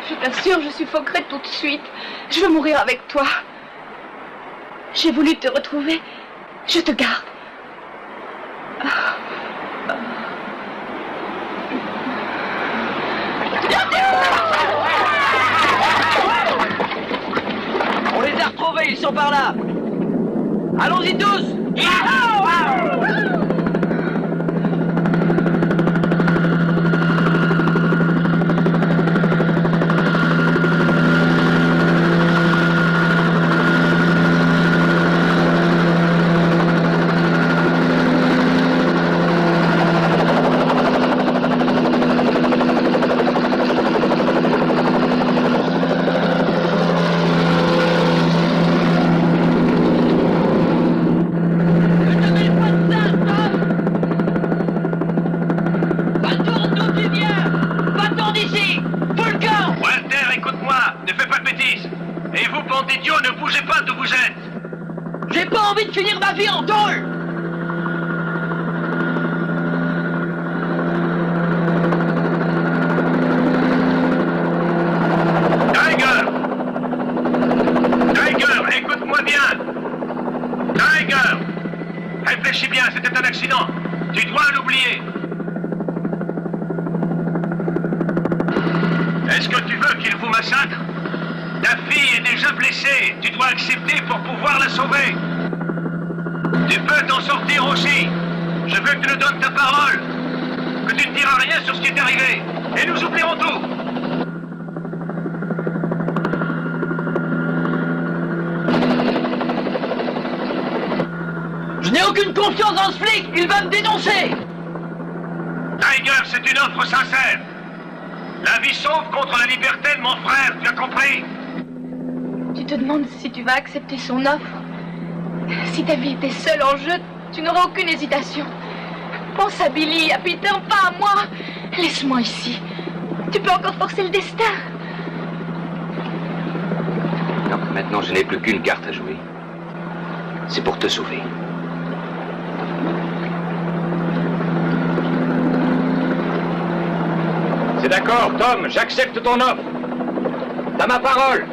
Speaker 2: Je t'assure, je suffoquerai tout de suite. Je veux mourir avec toi. J'ai voulu te retrouver. Je te garde.
Speaker 8: On les a retrouvés, ils sont par là. Allons-y tous. J'ai pas envie de finir ma vie en tôle.
Speaker 11: Tiger, écoute-moi bien. Tiger, réfléchis bien, c'était un accident. Tu dois l'oublier. Est-ce que tu veux qu'il vous massacre? Ta fille est déjà blessée. Tu dois accepter pour pouvoir la sauver. Tu peux t'en sortir aussi. Je veux que tu nous donnes ta parole. Que tu ne diras rien sur ce qui est arrivé. Et nous oublierons tout.
Speaker 8: Je n'ai aucune confiance dans ce flic. Il va me dénoncer.
Speaker 11: Tiger, c'est une offre sincère. La vie sauve contre la liberté de mon frère. Tu as compris?
Speaker 2: Tu te demandes si tu vas accepter son offre. Si ta vie était seule en jeu, tu n'auras aucune hésitation. Pense à Billy, à Peter, pas à moi. Laisse-moi ici. Tu peux encore forcer le destin.
Speaker 6: Non, maintenant je n'ai plus qu'une carte à jouer. C'est pour te sauver.
Speaker 10: C'est d'accord, Tom, j'accepte ton offre. T'as ma parole.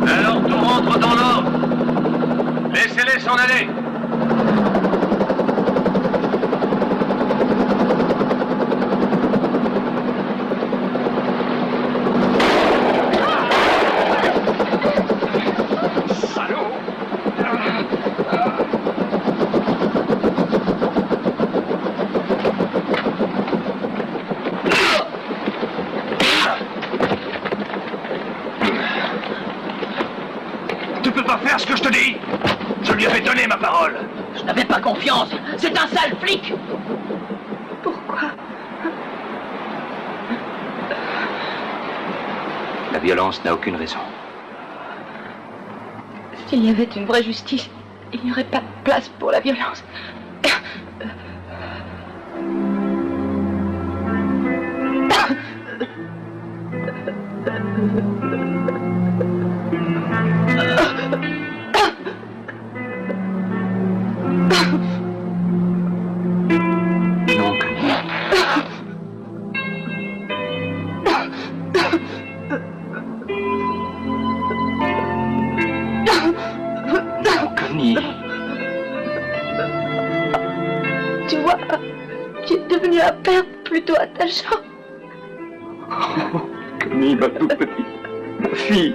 Speaker 11: Alors tout rentre dans l'ordre. Laissez-les s'en aller. Ce que je te dis, je lui avais donné ma parole.
Speaker 8: Je n'avais pas confiance. C'est un sale flic.
Speaker 2: Pourquoi?
Speaker 6: La violence n'a aucune raison.
Speaker 2: S'il y avait une vraie justice, il n'y aurait pas de place pour la violence. Tu vois, tu es devenu un père plutôt attachant.
Speaker 10: Oh, Connie, ma toute petite, ma fille.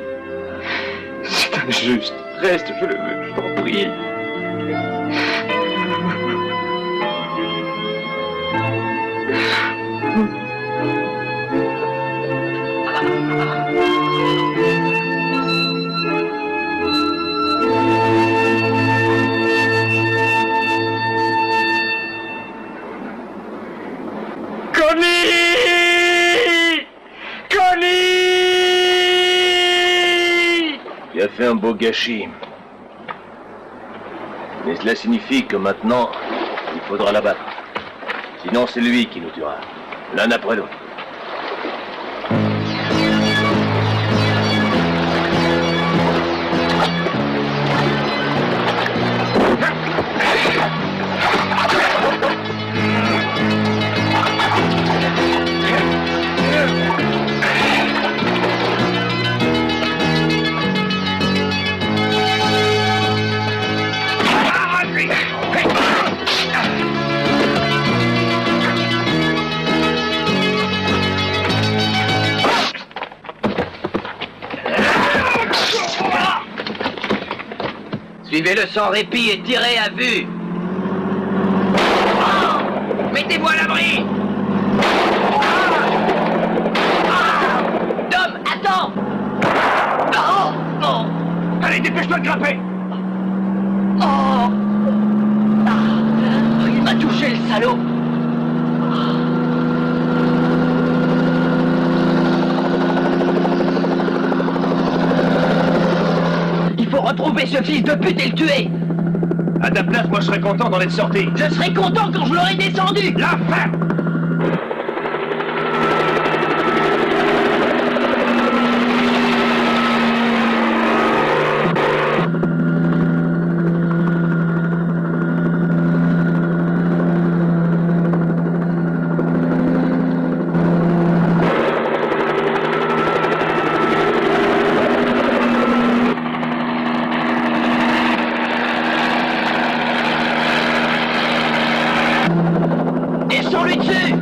Speaker 10: C'est injuste. Reste, je le veux, je t'en prie.
Speaker 11: Tu as fait un beau gâchis. Mais cela signifie que maintenant, il faudra l'abattre. Sinon, c'est lui qui nous tuera. L'un après l'autre.
Speaker 13: Suivez-le sans répit et tirez à vue. Oh, mettez-vous à l'abri. Dom, attends. Oh, oh.
Speaker 4: Allez, dépêche-toi de grimper.
Speaker 13: Oh. Il m'a touché, le salaud. Il faut retrouver ce fils de pute et le tuer.
Speaker 11: À ta place, moi je serais content d'en être sorti.
Speaker 13: Je serais content quand je l'aurais descendu.
Speaker 4: La fin.
Speaker 13: Descends-lui dessus.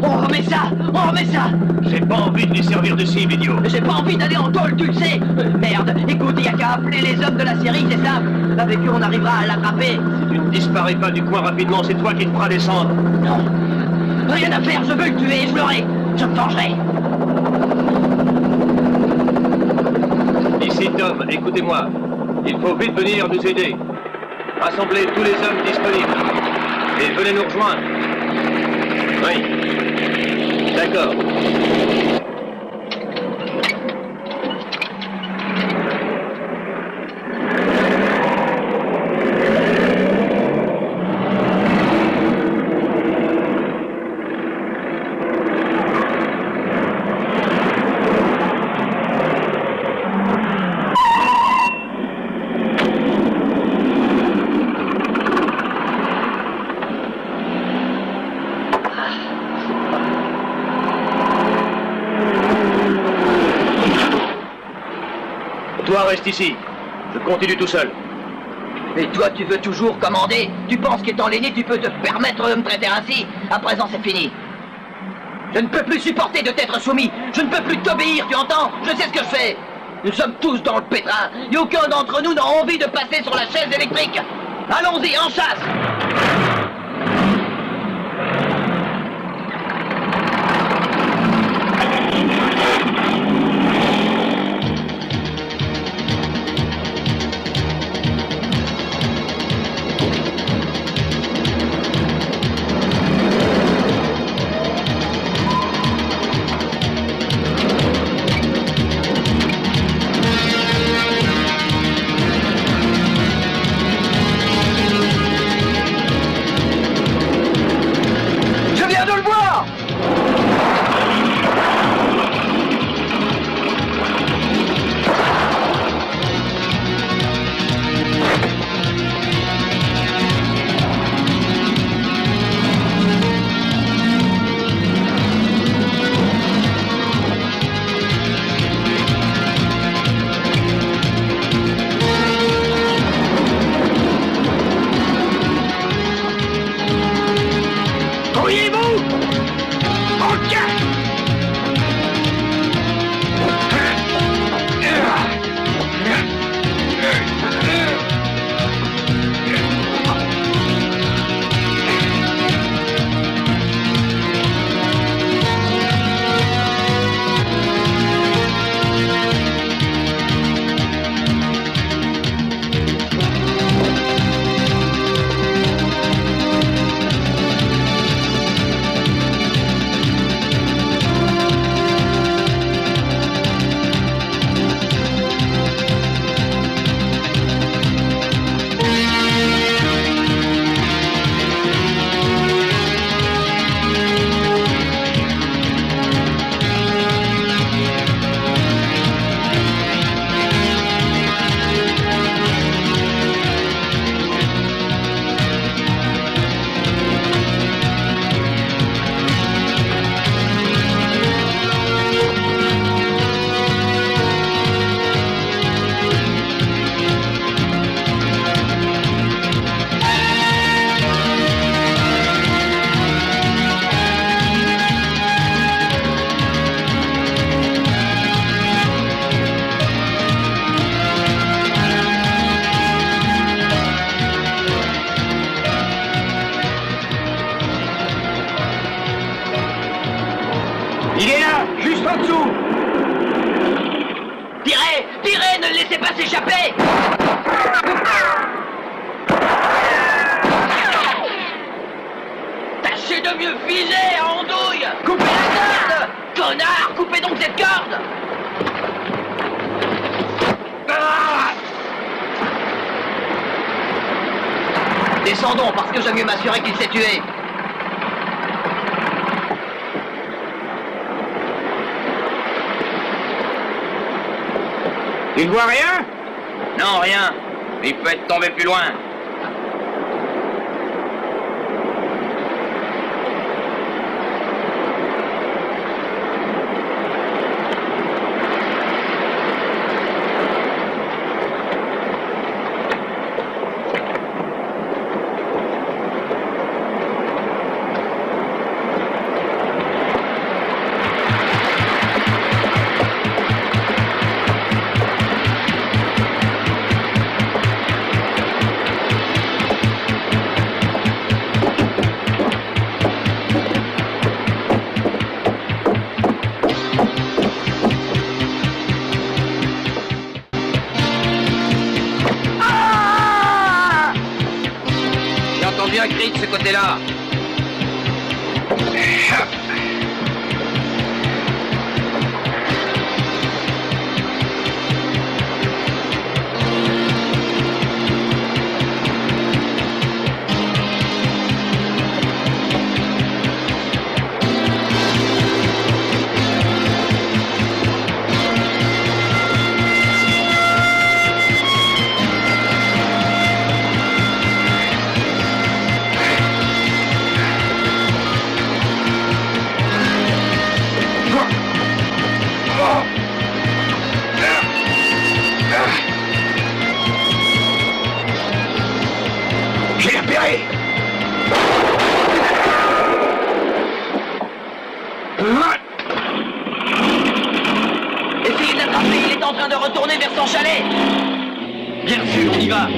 Speaker 13: On remet ça.
Speaker 11: J'ai pas envie de lui servir de cible, idiot.
Speaker 13: J'ai pas envie d'aller en tôle, tu le sais. Merde, écoute, y a qu'à appeler les hommes de la série, c'est simple. Avec eux, on arrivera à l'attraper.
Speaker 11: Si tu ne disparais pas du coin rapidement, c'est toi qui te feras descendre.
Speaker 13: Non, rien à faire, je veux le tuer, je l'aurai. Je me vengerai.
Speaker 11: Ici, Tom, écoutez-moi. Il faut vite venir nous aider. Rassemblez tous les hommes disponibles. Et venez nous rejoindre. Oui. D'accord. Toi, reste ici. Je continue tout seul.
Speaker 13: Et toi, tu veux toujours commander? Tu penses qu'étant l'aîné, tu peux te permettre de me traiter ainsi? À présent, c'est fini. Je ne peux plus supporter de t'être soumis. Je ne peux plus t'obéir, tu entends? Je sais ce que je fais. Nous sommes tous dans le pétrin. Et aucun d'entre nous n'a envie de passer sur la chaise électrique. Allons-y, en chasse! pas s'échapper! Tâchez de mieux viser, à andouille! Coupez la corde! Connard, coupez donc cette corde! Descendons, parce que j'aime mieux m'assurer qu'il s'est tué.
Speaker 4: Tu ne vois rien?
Speaker 7: Non, rien. Mais il peut être tombé plus loin. Un cri de ce côté-là.
Speaker 4: J'ai repéré.
Speaker 13: Essayez de l'attraper, il est en train de retourner vers son chalet.
Speaker 7: Bien sûr, on y va.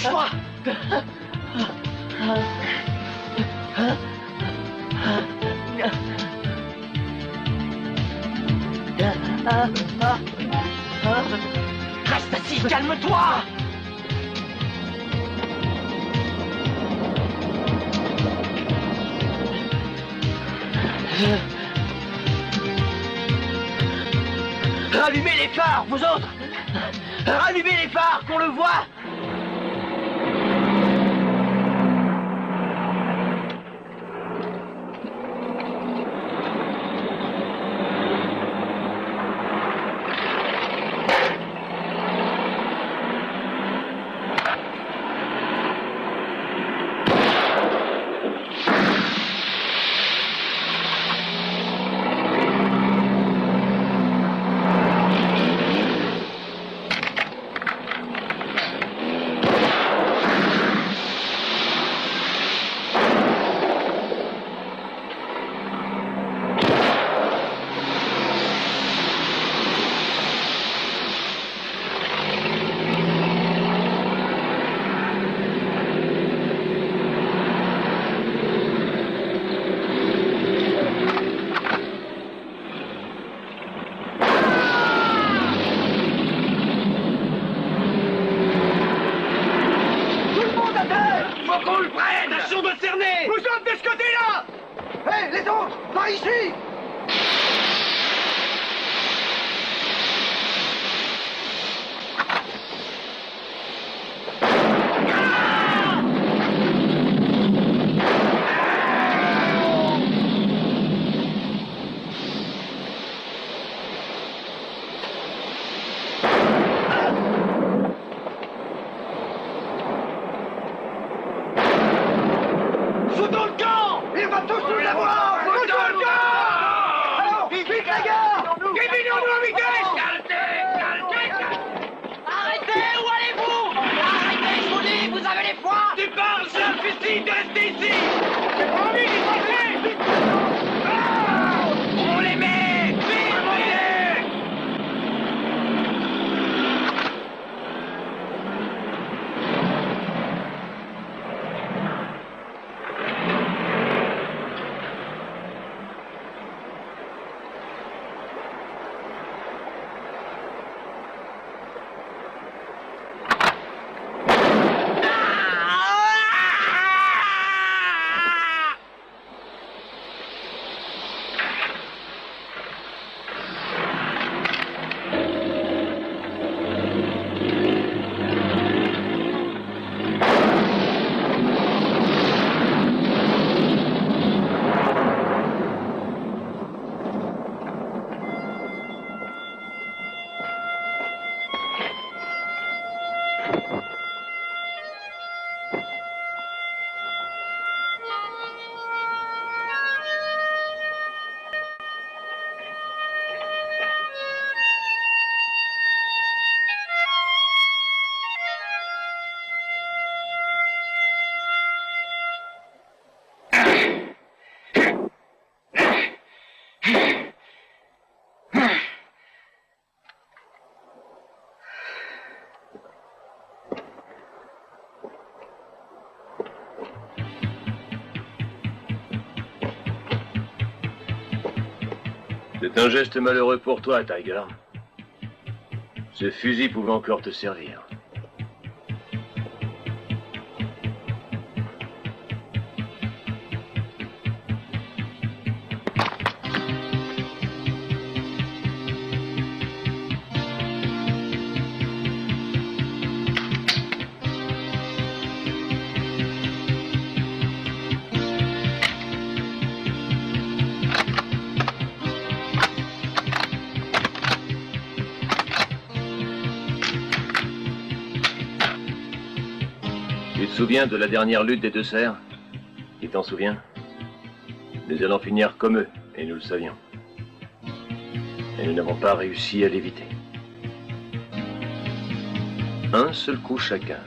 Speaker 13: Bouge-toi! Reste assis, calme-toi! Rallumez les phares, vous autres! Rallumez les phares, qu'on le voit!
Speaker 11: C'est un geste malheureux pour toi, Tiger. Ce fusil pouvait encore te servir. Tu te souviens de la dernière lutte des deux serfs? Tu t'en souviens? Nous allons finir comme eux, et nous le savions. Et nous n'avons pas réussi à l'éviter. Un seul coup chacun.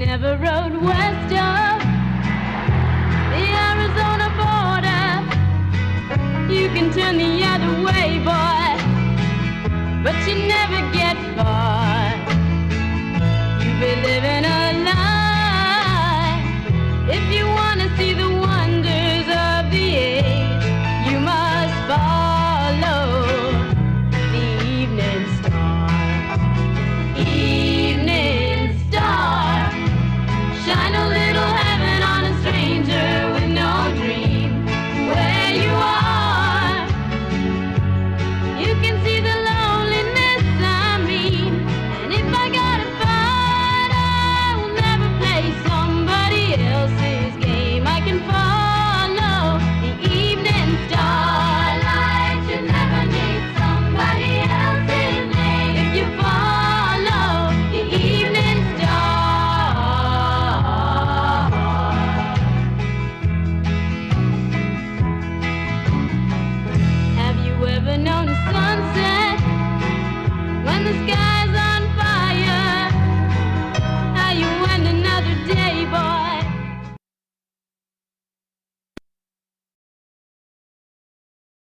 Speaker 5: never rode west of the Arizona border, you can turn the other way, boy, but you never get far. You'll be living